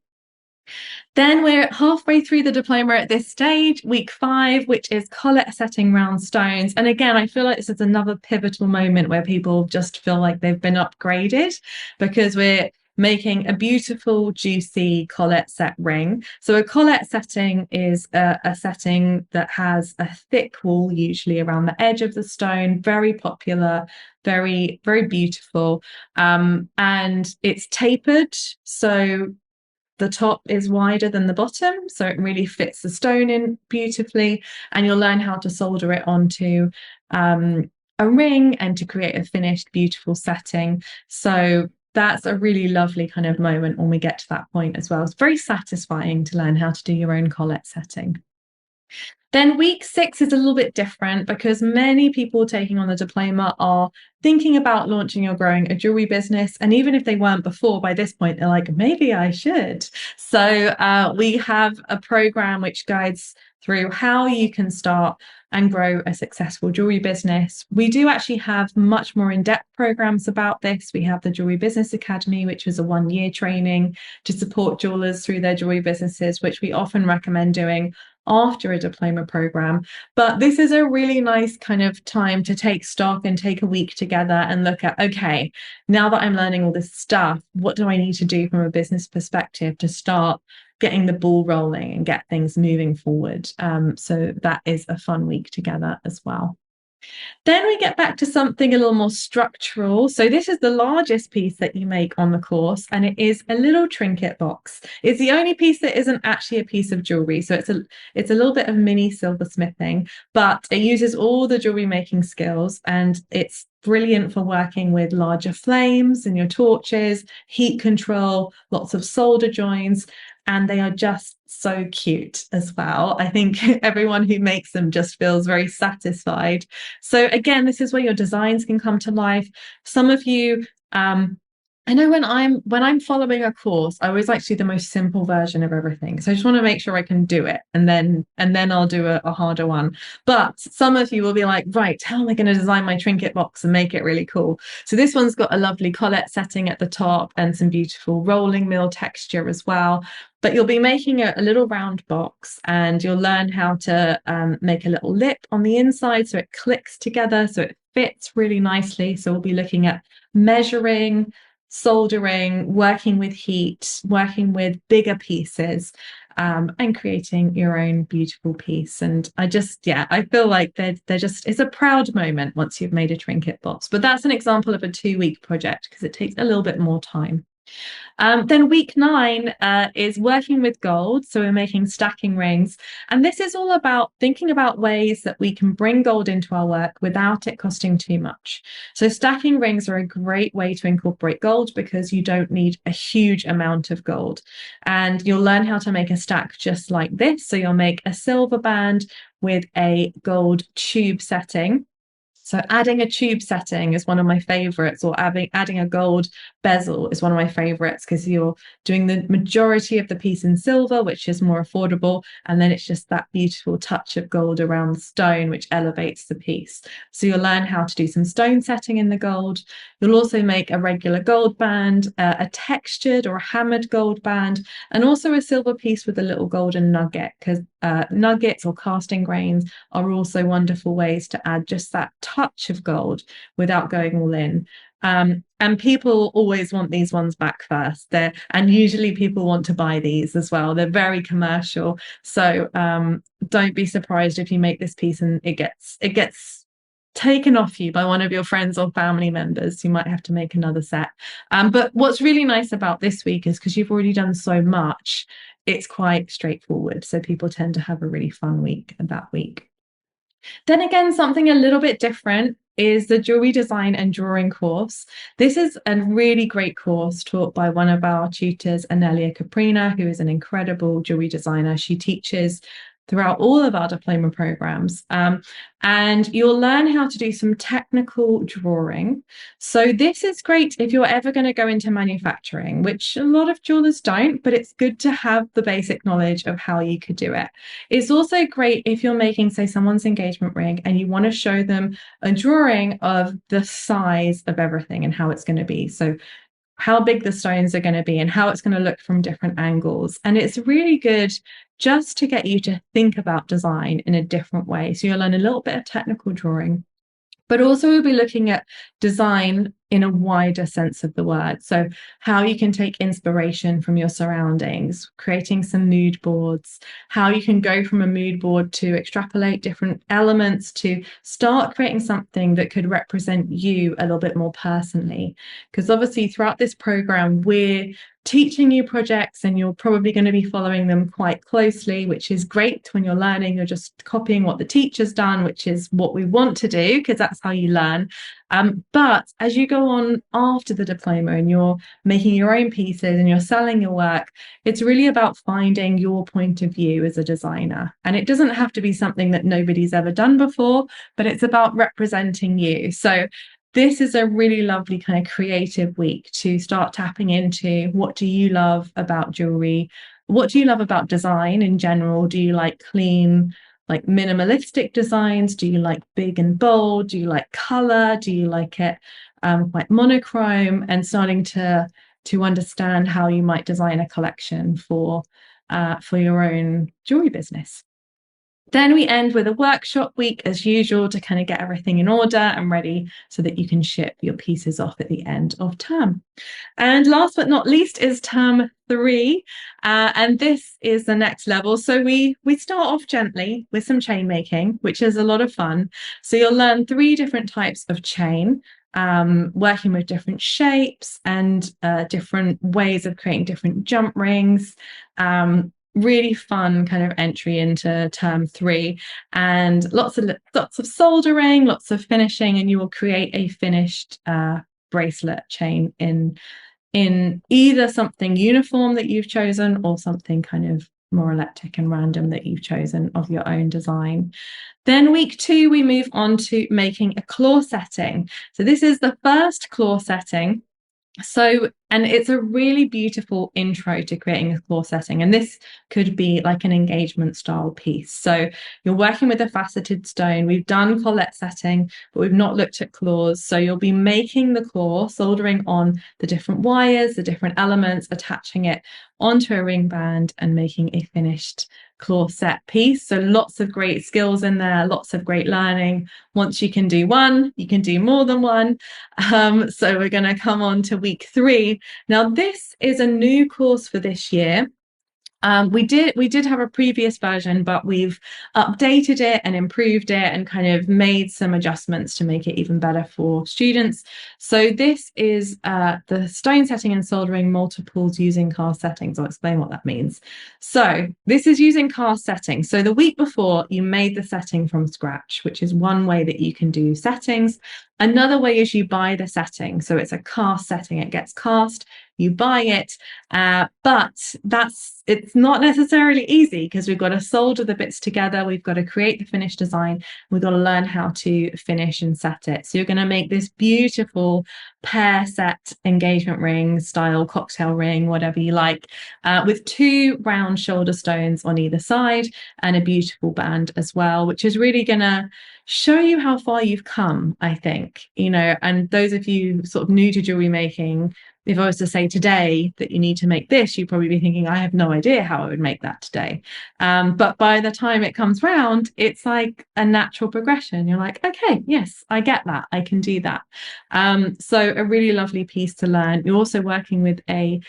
A: Then we're halfway through the diploma at this stage, week 5, which is collet setting round stones. And again, I feel like this is another pivotal moment where people just feel like they've been upgraded, because we're making a beautiful, juicy collet set ring. So a collet setting is a setting that has a thick wool, usually around the edge of the stone, very popular, very, very beautiful. And it's tapered. So the top is wider than the bottom, so it really fits the stone in beautifully, and you'll learn how to solder it onto a ring and to create a finished, beautiful setting. So that's a really lovely kind of moment when we get to that point as well. It's very satisfying to learn how to do your own collet setting. Then week 6 is a little bit different, because many people taking on the diploma are thinking about launching or growing a jewelry business. And even if they weren't before, by this point, they're like, maybe I should. So we have a program which guides through how you can start and grow a successful jewelry business. We do actually have much more in-depth programs about this. We have the Jewellery Business Academy, which is a 1-year training to support jewelers through their jewelry businesses, which we often recommend doing after a diploma program. But this is a really nice kind of time to take stock and take a week together and look at, okay, now that I'm learning all this stuff, what do I need to do from a business perspective to start getting the ball rolling and get things moving forward? So that is a fun week together as well. Then we get back to something a little more structural. So this is the largest piece that you make on the course, and it is a little trinket box. It's the only piece that isn't actually a piece of jewelry. So it's a little bit of mini silversmithing, but it uses all the jewelry making skills, and it's brilliant for working with larger flames and your torches, heat control, lots of solder joins, and they are just so cute as well. I think everyone who makes them just feels very satisfied. So again, this is where your designs can come to life. Some of you, I know when I'm following a course, I always like to do the most simple version of everything. So I just want to make sure I can do it, and then I'll do a harder one. But some of you will be like, right, how am I going to design my trinket box and make it really cool? So this one's got a lovely collet setting at the top and some beautiful rolling mill texture as well. But you'll be making a little round box, and you'll learn how to make a little lip on the inside so it clicks together, so it fits really nicely. So we'll be looking at measuring, soldering, working with heat, working with bigger pieces, and creating your own beautiful piece. And I feel like they're just, it's a proud moment once you've made a trinket box. But that's an example of a 2-week project, because it takes a little bit more time. Then week 9 is working with gold. So we're making stacking rings. And this is all about thinking about ways that we can bring gold into our work without it costing too much. So stacking rings are a great way to incorporate gold, because you don't need a huge amount of gold. And you'll learn how to make a stack just like this. So you'll make a silver band with a gold tube setting. So adding a tube setting is one of my favorites, or adding a gold bezel is one of my favorites, because you're doing the majority of the piece in silver, which is more affordable. And then it's just that beautiful touch of gold around the stone, which elevates the piece. So you'll learn how to do some stone setting in the gold. You'll also make a regular gold band, a textured or hammered gold band, and also a silver piece with a little golden nugget, because nuggets or casting grains are also wonderful ways to add just that touch of gold without going all in. And people always want these ones back first. And usually people want to buy these as well. They're very commercial. So don't be surprised if you make this piece and it gets taken off you by one of your friends or family members. You might have to make another set. But what's really nice about this week is, because you've already done so much, it's quite straightforward. So people tend to have a really fun week that week. Then again, something a little bit different is the jewelry design and drawing course. This is a really great course taught by one of our tutors, Anelia Caprina, who is an incredible jewelry designer. She teaches throughout all of our diploma programs. And you'll learn how to do some technical drawing. So this is great if you're ever going to go into manufacturing, which a lot of jewelers don't, but it's good to have the basic knowledge of how you could do it. It's also great if you're making, say, someone's engagement ring and you want to show them a drawing of the size of everything and how it's going to be. So how big the stones are going to be and how it's going to look from different angles. And it's really good just to get you to think about design in a different way. So you'll learn a little bit of technical drawing, but also we'll be looking at design in a wider sense of the word. So how you can take inspiration from your surroundings, creating some mood boards, how you can go from a mood board to extrapolate different elements to start creating something that could represent you a little bit more personally. Because obviously throughout this program, we're teaching you projects and you're probably going to be following them quite closely, which is great. When you're learning, you're just copying what the teacher's done, which is what we want to do, because that's how you learn. But as you go on after the diploma and you're making your own pieces and you're selling your work, it's really about finding your point of view as a designer. And it doesn't have to be something that nobody's ever done before, but it's about representing you. So this is a really lovely kind of creative week to start tapping into what do you love about jewelry? What do you love about design in general? Do you like clean, like minimalistic designs? Do you like big and bold? Do you like color? Do you like it quite monochrome? And starting to understand how you might design a collection for your own jewelry business. Then we end with a workshop week as usual to kind of get everything in order and ready so that you can ship your pieces off at the end of term. And last but not least is term 3. And this is the next level. So we start off gently with some chain making, which is a lot of fun. So you'll learn 3 different types of chain, working with different shapes and different ways of creating different jump rings. Really fun kind of entry into term 3, and lots of soldering, lots of finishing, and you will create a finished bracelet chain in either something uniform that you've chosen or something kind of more eclectic and random that you've chosen of your own design. Then week 2, we move on to making a claw setting. So this is the first claw setting. So, and it's a really beautiful intro to creating a claw setting. And this could be like an engagement style piece. So you're working with a faceted stone. We've done collet setting, but we've not looked at claws. So you'll be making the claw, soldering on the different wires, the different elements, attaching it onto a ring band and making a finished claw set piece. So lots of great skills in there, lots of great learning. Once you can do one, you can do more than one. So we're going to come on to week 3. Now, this is a new course for this year. We did have a previous version, but we've updated it and improved it and kind of made some adjustments to make it even better for students. So this is the stone setting and soldering multiples using cast settings. I'll explain what that means. So this is using cast settings. So the week before, you made the setting from scratch, which is one way that you can do settings. Another way is you buy the setting. So it's a cast setting. It gets cast, you buy it, but it's not necessarily easy because we've got to solder the bits together. We've got to create the finished design. We've got to learn how to finish and set it. So you're going to make this beautiful pair set engagement ring style cocktail ring, whatever you like, with 2 round shoulder stones on either side and a beautiful band as well, which is really going to show you how far you've come, I think, and those of you sort of new to jewelry making, if I was to say today that you need to make this, you'd probably be thinking, I have no idea how I would make that today. But by the time it comes round, it's like a natural progression. You're like, okay, yes, I get that. I can do that. So a really lovely piece to learn. You're also working with a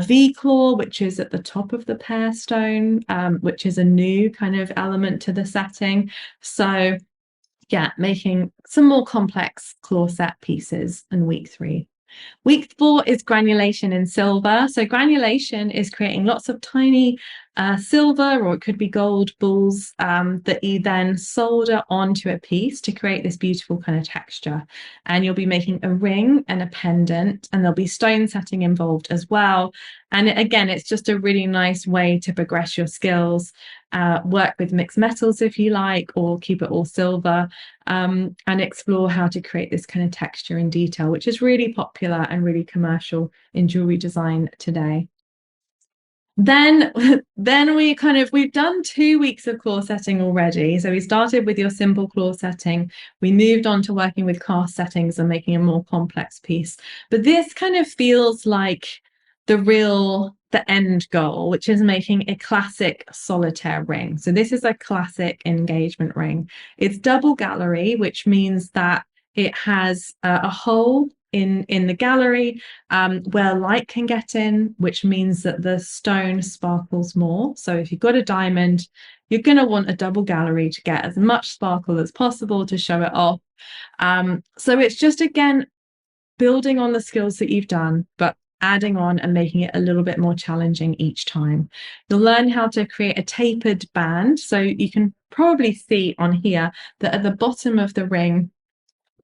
A: V claw, which is at the top of the pear stone, which is a new kind of element to the setting. So yeah, making some more complex claw set pieces in week 3. Week 4 is granulation in silver. So granulation is creating lots of tiny silver, or it could be gold balls that you then solder onto a piece to create this beautiful kind of texture. And you'll be making a ring and a pendant, and there'll be stone setting involved as well. And again, it's just a really nice way to progress your skills. work with mixed metals if you like, or keep it all silver, and explore how to create this kind of texture and detail, which is really popular and really commercial in jewelry design today. Then then we've done 2 weeks of claw setting already. So we started with your simple claw setting. We moved on to working with cast settings and making a more complex piece. But this kind of feels like the end goal, which is making a classic solitaire ring. So this is a classic engagement ring. It's double gallery, which means that it has a hole in the gallery where light can get in, which means that the stone sparkles more. So if you've got a diamond, you're going to want a double gallery to get as much sparkle as possible to show it off. So it's just, again, building on the skills that you've done, but adding on and making it a little bit more challenging each time. You'll learn how to create a tapered band. So you can probably see on here that at the bottom of the ring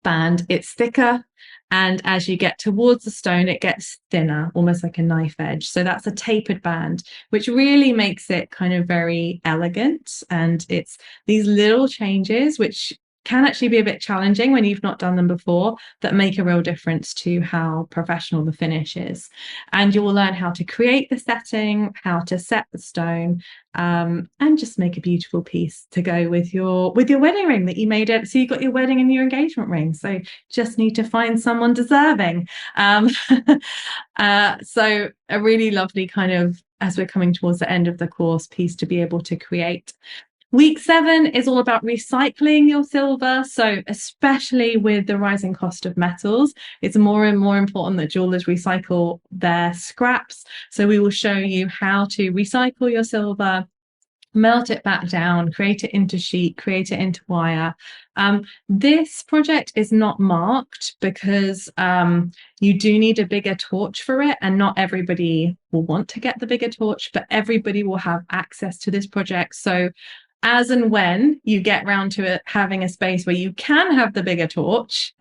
A: band, it's thicker, and as you get towards the stone, it gets thinner, almost like a knife edge. So that's a tapered band, which really makes it kind of very elegant. And it's these little changes which can actually be a bit challenging when you've not done them before, that make a real difference to how professional the finish is. And you will learn how to create the setting, how to set the stone, and just make a beautiful piece to go with your wedding ring that you made it. So you got your wedding and your engagement ring. So just need to find someone deserving. So a really lovely kind of, as we're coming towards the end of the course, piece to be able to create. Week 7 is all about recycling your silver. So especially with the rising cost of metals, it's more and more important that jewelers recycle their scraps. So we will show you how to recycle your silver, melt it back down, create it into sheet, create it into wire. This project is not marked because you do need a bigger torch for it, and not everybody will want to get the bigger torch, but everybody will have access to this project. So as and when you get round to it, having a space where you can have the bigger torch,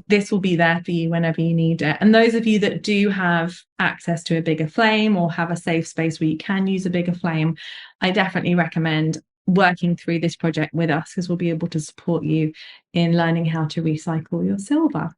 A: this will be there for you whenever you need it. And those of you that do have access to a bigger flame or have a safe space where you can use a bigger flame, I definitely recommend working through this project with us, because we'll be able to support you in learning how to recycle your silver.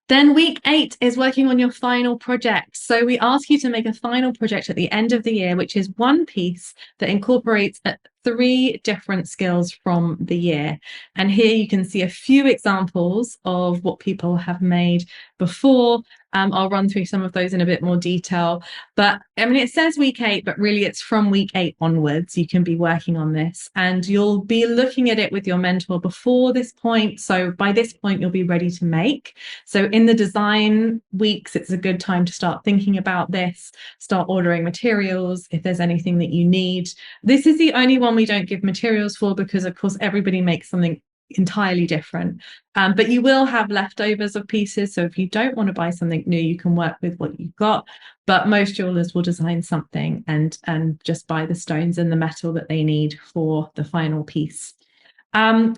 A: Then week 8 is working on your final project. So we ask you to make a final project at the end of the year, which is one piece that incorporates 3 different skills from the year. And here you can see a few examples of what people have made before. I'll run through some of those in a bit more detail. But I mean, it says week 8, but really it's from week 8 onwards. You can be working on this, and you'll be looking at it with your mentor before this point. So by this point, you'll be ready to make. So in the design weeks, it's a good time to start thinking about this, start ordering materials if there's anything that you need. This is the only one we don't give materials for, because of course everybody makes something entirely different, but you will have leftovers of pieces. So if you don't want to buy something new, you can work with what you've got, but most jewelers will design something and just buy the stones and the metal that they need for the final piece.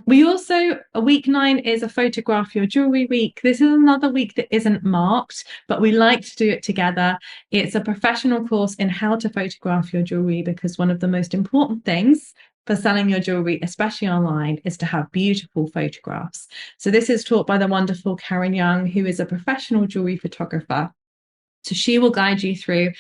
A: We also, week 9 is a photograph your jewelry week. This is another week that isn't marked, but we like to do it together. It's a professional course in how to photograph your jewelry, because one of the most important things for selling your jewelry, especially online, is to have beautiful photographs. So this is taught by the wonderful Karen Young, who is a professional jewelry photographer. So she will guide you through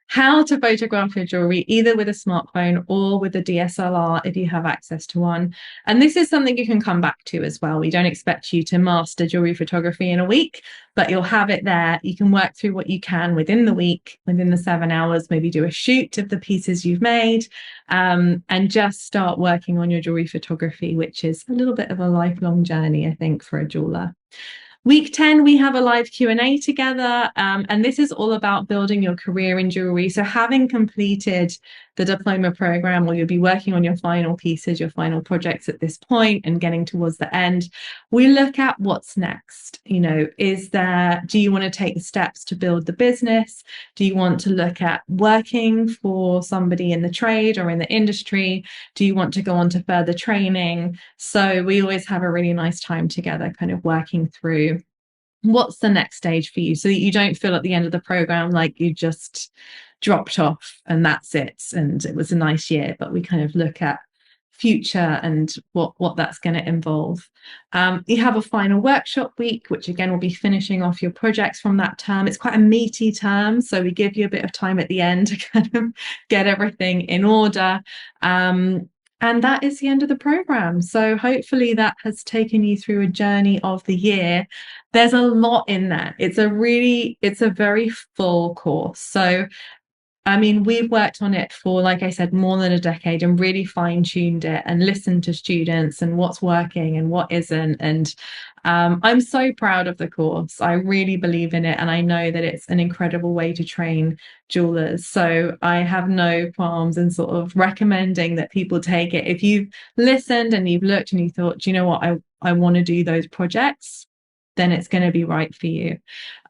A: how to photograph your jewelry, either with a smartphone or with a DSLR if you have access to one. And this is something you can come back to as well. We don't expect you to master jewelry photography in a week, but you'll have it there. You can work through what you can within the week, within the 7 hours, maybe do a shoot of the pieces you've made, and just start working on your jewelry photography, which is a little bit of a lifelong journey, I think, for a jeweler. Week 10, we have a live Q&A together, and this is all about building your career in jewelry. So having completed the diploma program, or you'll be working on your final pieces, your final projects at this point and getting towards the end, we look at what's next. You know, do you want to take the steps to build the business? Do you want to look at working for somebody in the trade or in the industry? Do you want to go on to further training? So we always have a really nice time together, kind of working through what's the next stage for you, so that you don't feel at the end of the program like you just dropped off and that's it. And it was a nice year, but we kind of look at future and what that's going to involve. You have a final workshop week, which again will be finishing off your projects from that term. It's quite a meaty term, so we give you a bit of time at the end to kind of get everything in order. And that is the end of the program. So hopefully that has taken you through a journey of the year. There's a lot in there. It's a very full course. So I mean, we've worked on it for, like I said, more than a decade and really fine-tuned it and listened to students and what's working and what isn't. And I'm so proud of the course. I really believe in it. And I know that it's an incredible way to train jewelers. So I have no qualms in sort of recommending that people take it. If you've listened and you've looked and you thought, do you know what, I want to do those projects, then it's going to be right for you.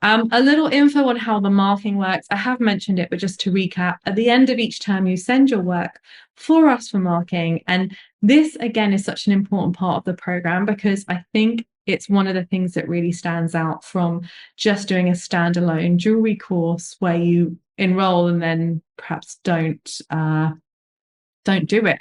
A: A little info on how the marking works. I have mentioned it, but just to recap, at the end of each term, you send your work for us for marking. And this, again, is such an important part of the program because I think it's one of the things that really stands out from just doing a standalone jewelry course where you enroll and then perhaps don't do it.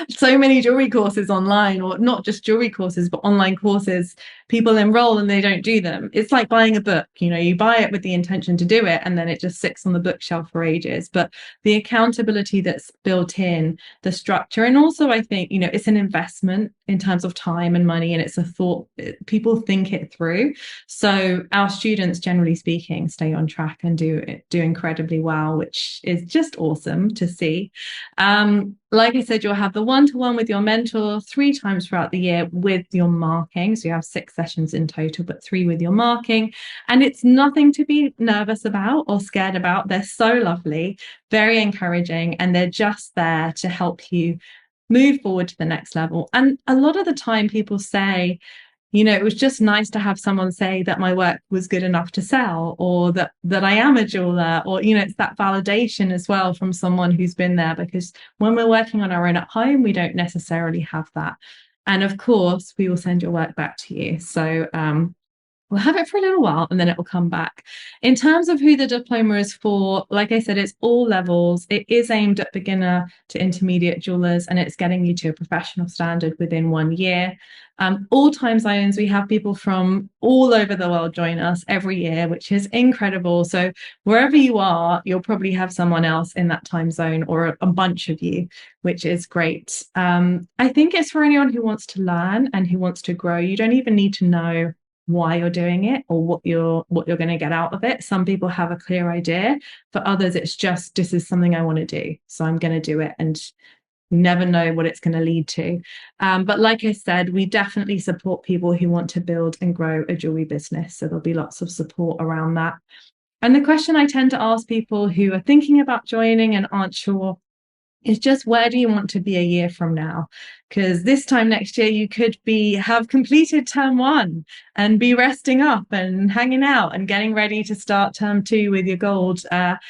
A: So many jewelry courses online, or not just jewelry courses, but online courses, people enroll and they don't do them. It's like buying a book, you buy it with the intention to do it and then it just sits on the bookshelf for ages. But the accountability that's built in, the structure, and also I think, it's an investment in terms of time and money, and it's a thought, people think it through. So our students, generally speaking, stay on track and do incredibly well, which is just awesome to see. Like I said, you'll have the one-to-one with your mentor 3 times throughout the year with your marking. So you have 6 sessions in total, but 3 with your marking. And it's nothing to be nervous about or scared about. They're so lovely, very encouraging, and they're just there to help you move forward to the next level. And a lot of the time people say, it was just nice to have someone say that my work was good enough to sell, or that I am a jeweler, or, it's that validation as well from someone who's been there, because when we're working on our own at home, we don't necessarily have that. And of course, we will send your work back to you. So, we'll have it for a little while and then it will come back. In terms of who the diploma is for, like I said, it's all levels. It is aimed at beginner to intermediate jewelers, and it's getting you to a professional standard within 1 year. All time zones, we have people from all over the world join us every year, which is incredible. So wherever you are, you'll probably have someone else in that time zone, or a bunch of you, which is great. I think it's for anyone who wants to learn and who wants to grow. You don't even need to know why you're doing it or what you're going to get out of it. Some people have a clear idea. For others, it's just, this is something I want to do, so I'm going to do it, and you never know what it's going to lead to. But like I said, we definitely support people who want to build and grow a jewelry business, so there'll be lots of support around that. And the question I tend to ask people who are thinking about joining and aren't sure is just, where do you want to be a year from now? Because this time next year you could have completed term 1 and be resting up and hanging out and getting ready to start term 2 with your gold. And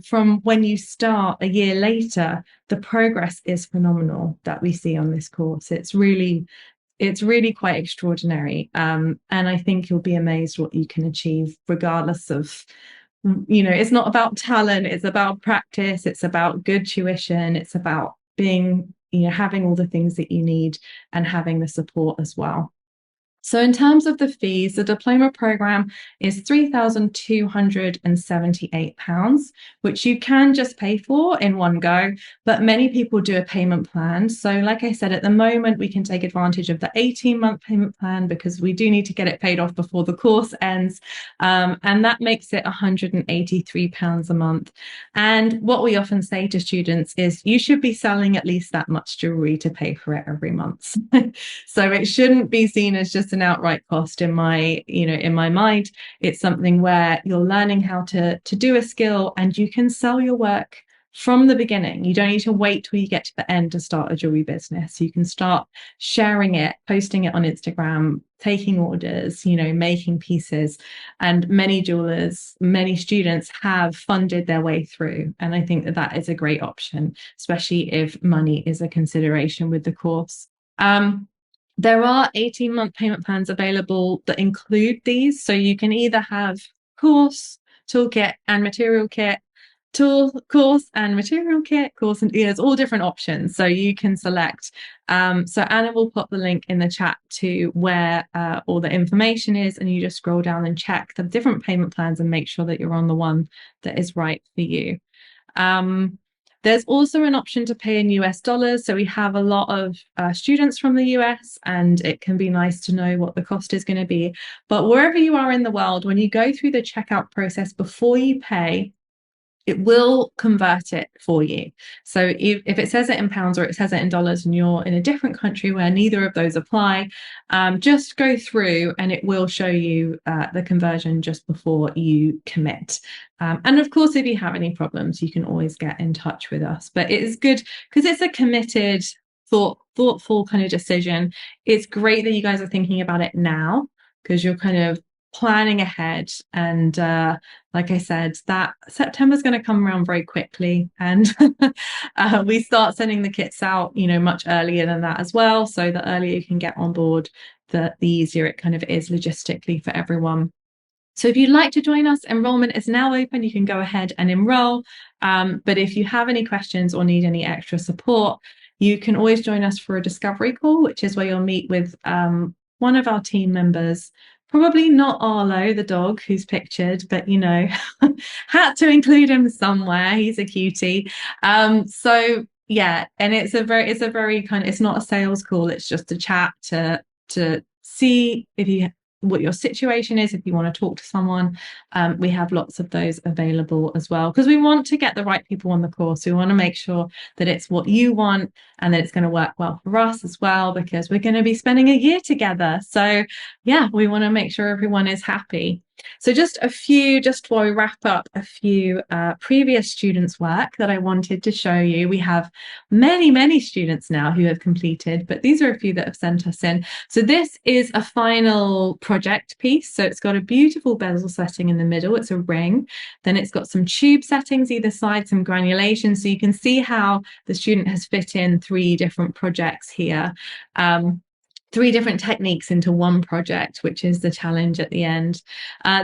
A: from when you start a year later, the progress is phenomenal that we see on this course. It's really quite extraordinary. And I think you'll be amazed what you can achieve, regardless of, it's not about talent, it's about practice, it's about good tuition, it's about being, having all the things that you need and having the support as well. So in terms of the fees, the diploma program is £3,278, which you can just pay for in one go, but many people do a payment plan. So like I said, at the moment, we can take advantage of the 18-month payment plan because we do need to get it paid off before the course ends. And that makes it £183 a month. And what we often say to students is, you should be selling at least that much jewelry to pay for it every month. So it shouldn't be seen as just an outright cost in my mind. It's something where you're learning how to do a skill, and you can sell your work from the beginning. You don't need to wait till you get to the end to start a jewelry business. You can start sharing it, posting it on Instagram, taking orders, making pieces. And many jewelers, many students have funded their way through. And I think that is a great option, especially if money is a consideration with the course. There are 18-month payment plans available that include these. So you can either have course, toolkit and material kit, tool course and material kit, course, and there's all different options, so you can select. So Anna will put the link in the chat to where all the information is, and you just scroll down and check the different payment plans and make sure that you're on the one that is right for you. There's also an option to pay in US dollars. So we have a lot of students from the US, and it can be nice to know what the cost is going to be. But wherever you are in the world, when you go through the checkout process before you pay, it will convert it for you. So if it says it in pounds or it says it in dollars and you're in a different country where neither of those apply, just go through and it will show you the conversion just before you commit. And of course, if you have any problems, you can always get in touch with us. But it is good because it's a committed, thoughtful kind of decision. It's great that you guys are thinking about it now because you're kind of planning ahead. And like I said, that September's going to come around very quickly, and we start sending the kits out, much earlier than that as well. So the earlier you can get on board, the easier it kind of is logistically for everyone. So if you'd like to join us, enrollment is now open. You can go ahead and enroll. But if you have any questions or need any extra support, you can always join us for a discovery call, which is where you'll meet with one of our team members. Probably not Arlo, the dog who's pictured, but had to include him somewhere. He's a cutie. So yeah, and it's a very kind of, it's not a sales call. It's just a chat to see what your situation is. If you want to talk to someone, we have lots of those available as well, because we want to get the right people on the course. We want to make sure that it's what you want and that it's going to work well for us as well, because we're going to be spending a year together. So yeah, we want to make sure everyone is happy. So just while we wrap up, a few previous students' work that I wanted to show you. We have many students now who have completed, but these are a few that have sent us in. So this is a final project piece. So it's got a beautiful bezel setting in the middle. It's a ring. Then it's got some tube settings either side, some granulation. So you can see how the student has fit in 3 different projects here. 3 different techniques into one project, which is the challenge at the end.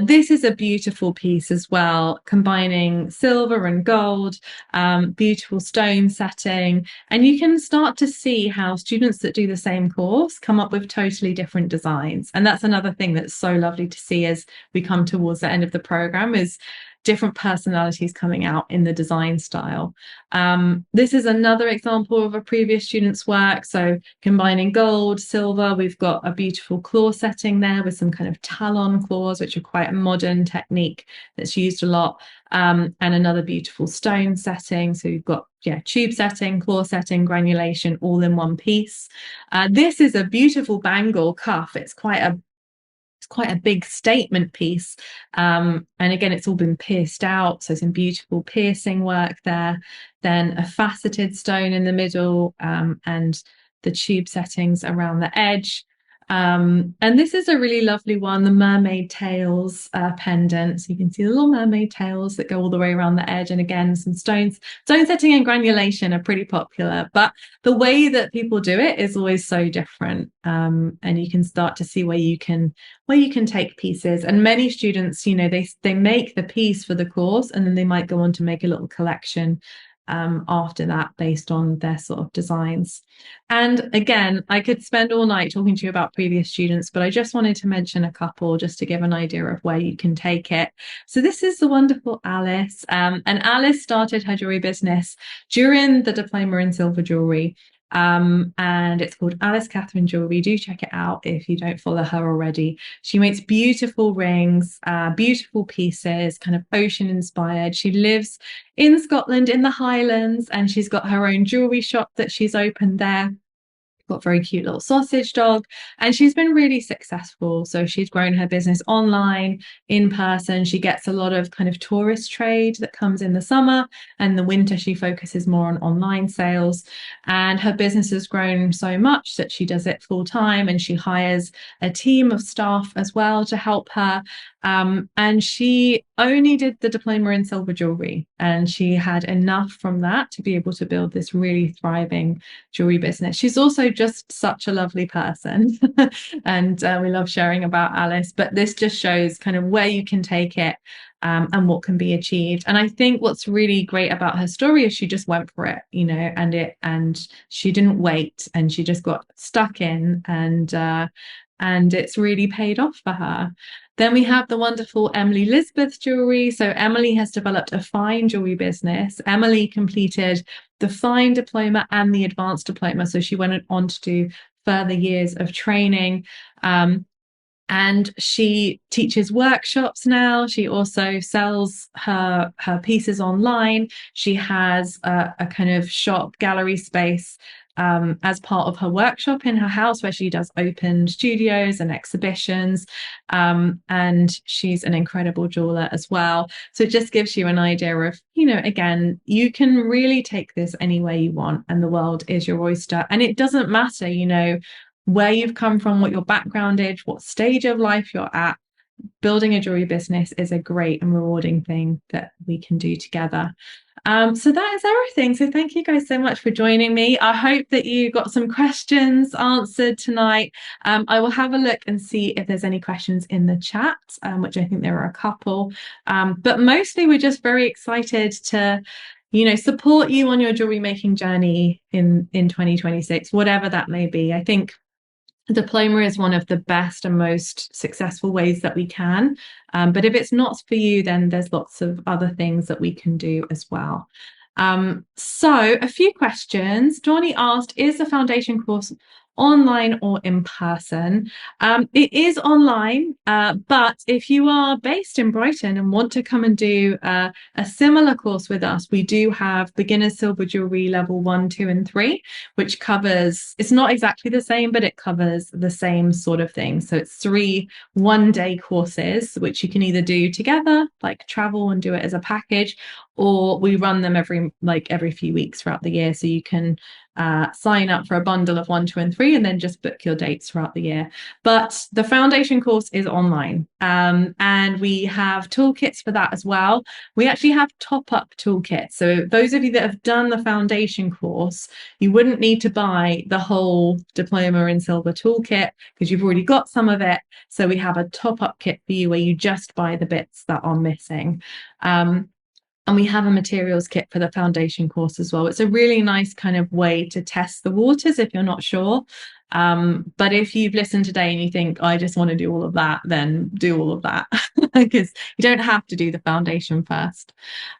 A: This is a beautiful piece as well, combining silver and gold, beautiful stone setting. And you can start to see how students that do the same course come up with totally different designs. And that's another thing that's so lovely to see as we come towards the end of the program, is different personalities coming out in the design style. This is another example of a previous student's work. So combining gold, silver, we've got a beautiful claw setting there with some kind of talon claws, which are quite a modern technique that's used a lot. And another beautiful stone setting. So you've got tube setting, claw setting, granulation, all in one piece. This is a beautiful bangle cuff. It's quite a big statement piece, and again it's all been pierced out, so some beautiful piercing work there. Then a faceted stone in the middle, and the tube settings around the edge. And this is a really lovely one, the mermaid tails pendant. So you can see the little mermaid tails that go all the way around the edge, and again some stone setting and granulation are pretty popular, but the way that people do it is always so different. And you can start to see where you can take pieces. And many students, they make the piece for the course, and then they might go on to make a little collection after that based on their sort of designs. And again, I could spend all night talking to you about previous students, but I just wanted to mention a couple just to give an idea of where you can take it. So this is the wonderful Alice, and Alice started her jewelry business during the Diploma in Silver Jewellery. And it's called Alice Catherine Jewellery. Do check it out if you don't follow her already. She makes beautiful rings, beautiful pieces, kind of ocean inspired. She lives in Scotland in the Highlands, and she's got her own jewellery shop that she's opened there. Got a very cute little sausage dog, and she's been really successful. So she's grown her business online, in person. She gets a lot of kind of tourist trade that comes in the summer, and the winter she focuses more on online sales. And her business has grown so much that she does it full time, and she hires a team of staff as well to help her. And she only did the diploma in silver jewelry, and she had enough from that to be able to build this really thriving jewelry business. She's also just such a lovely person, and we love sharing about Alice. But this just shows kind of where you can take it, and what can be achieved. And I think what's really great about her story is she just went for it, and she didn't wait, and she just got stuck in, and it's really paid off for her. Then we have the wonderful Emily Lisbeth Jewellery. So Emily has developed a fine jewellery business. Emily completed the fine diploma and the advanced diploma. So she went on to do further years of training. And she teaches workshops now. She also sells her pieces online. She has a kind of shop gallery space as part of her workshop in her house, where she does open studios and exhibitions. And she's an incredible jeweler as well. So it just gives you an idea of, again, you can really take this any way you want, and the world is your oyster. And it doesn't matter, where you've come from, what your background is, what stage of life you're at. Building a jewelry business is a great and rewarding thing that we can do together. So that is everything. So thank you guys so much for joining me. I hope that you got some questions answered tonight. I will have a look and see if there's any questions in the chat, which I think there are a couple. But mostly we're just very excited to support you on your jewelry making journey in 2026, whatever that may be. I think Diploma is one of the best and most successful ways that we can. But if it's not for you, then there's lots of other things that we can do as well. So a few questions. Johnny asked, is the foundation course online or in person? It is online, but if you are based in Brighton and want to come and do a similar course with us, we do have beginner silver jewelry level 1, 2, and 3, which covers, it's not exactly the same, but it covers the same sort of thing. So it's 3 one-day courses, which you can either do together, like travel and do it as a package, or we run them every few weeks throughout the year. So you can sign up for a bundle of 1, 2, and 3, and then just book your dates throughout the year. But the foundation course is online, and we have toolkits for that as well. We actually have top-up toolkits. So those of you that have done the foundation course, you wouldn't need to buy the whole diploma in silver toolkit because you've already got some of it. So we have a top-up kit for you where you just buy the bits that are missing. And we have a materials kit for the foundation course as well. It's a really nice kind of way to test the waters if you're not sure. But if you've listened today and you think, I just want to do all of that, then do all of that, because you don't have to do the foundation first.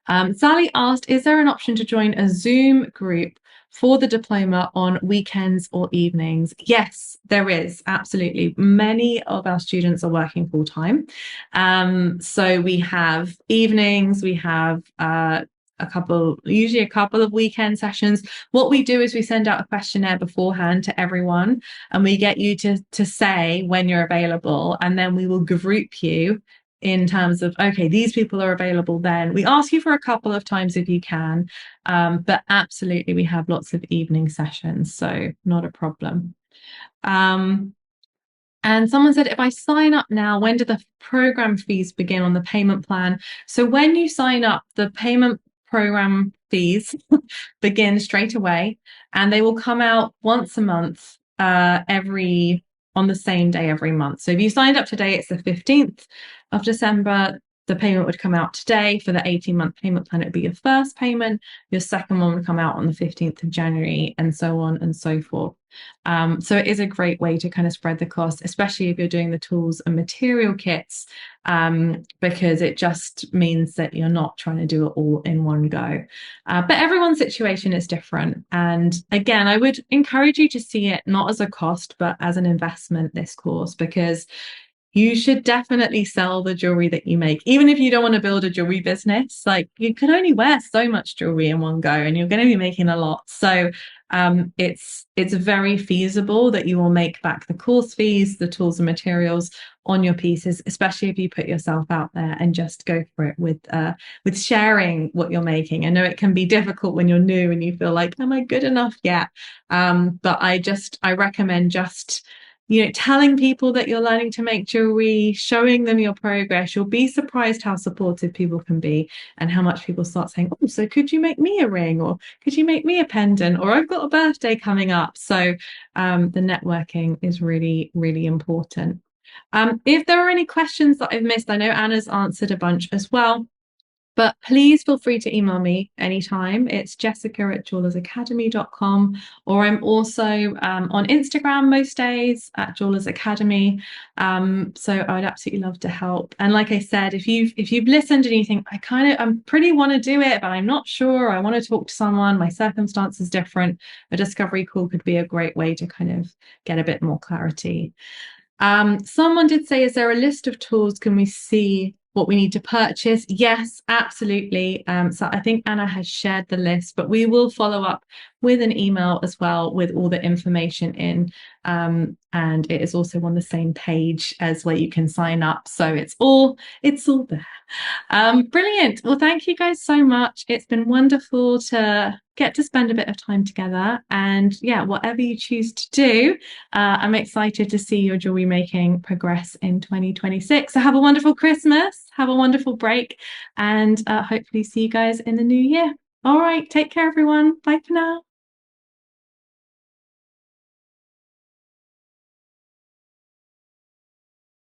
A: Sally asked, is there an option to join a Zoom group for the diploma on weekends or evenings? Yes, there is, absolutely. Many of our students are working full time. So we have evenings, we have usually a couple of weekend sessions. What we do is we send out a questionnaire beforehand to everyone, and we get you to say when you're available, and then we will group you in terms of, okay, these people are available then. We ask you for a couple of times if you can, but absolutely we have lots of evening sessions, so not a problem. And someone said, if I sign up now, when do the program fees begin on the payment plan? So when you sign up, the payment program fees begin straight away, and they will come out once a month, on the same day every month. So if you signed up today, it's the 15th of December. The payment would come out today. For the 18-month payment plan, it would be your first payment. Your second one would come out on the 15th of January, and so on and so forth. So it is a great way to kind of spread the cost, especially if you're doing the tools and material kits, because it just means that you're not trying to do it all in one go. But everyone's situation is different. And again, I would encourage you to see it not as a cost, but as an investment, this course, because you should definitely sell the jewelry that you make. Even if you don't want to build a jewelry business, like, you can only wear so much jewelry in one go, and you're going to be making a lot. So it's very feasible that you will make back the course fees, the tools and materials on your pieces, especially if you put yourself out there and just go for it with sharing what you're making. I know it can be difficult when you're new and you feel like, am I good enough yet? But I recommend just telling people that you're learning to make jewelry, showing them your progress. You'll be surprised how supportive people can be and how much people start saying, oh, so could you make me a ring, or could you make me a pendant, or I've got a birthday coming up. So the networking is really, really important. If there are any questions that I've missed, I know Anna's answered a bunch as well. But please feel free to email me anytime. It's jessica@jewellersacademy.com, or I'm also on Instagram most days at Jewellers Academy. So I would absolutely love to help. And like I said, if you've listened and you think I'm pretty want to do it, but I'm not sure, I want to talk to someone, my circumstance is different, a discovery call could be a great way to kind of get a bit more clarity. Someone did say, is there a list of tools? Can we see what we need to purchase? Yes, absolutely. So I think Anna has shared the list, but we will follow up with an email as well with all the information in. And it is also on the same page as where you can sign up. So it's all there. Brilliant. Well, thank you guys so much. It's been wonderful to get to spend a bit of time together. And yeah, whatever you choose to do, I'm excited to see your jewelry making progress in 2026. So have a wonderful Christmas, have a wonderful break, and hopefully see you guys in the new year. All right, take care, everyone. Bye for now.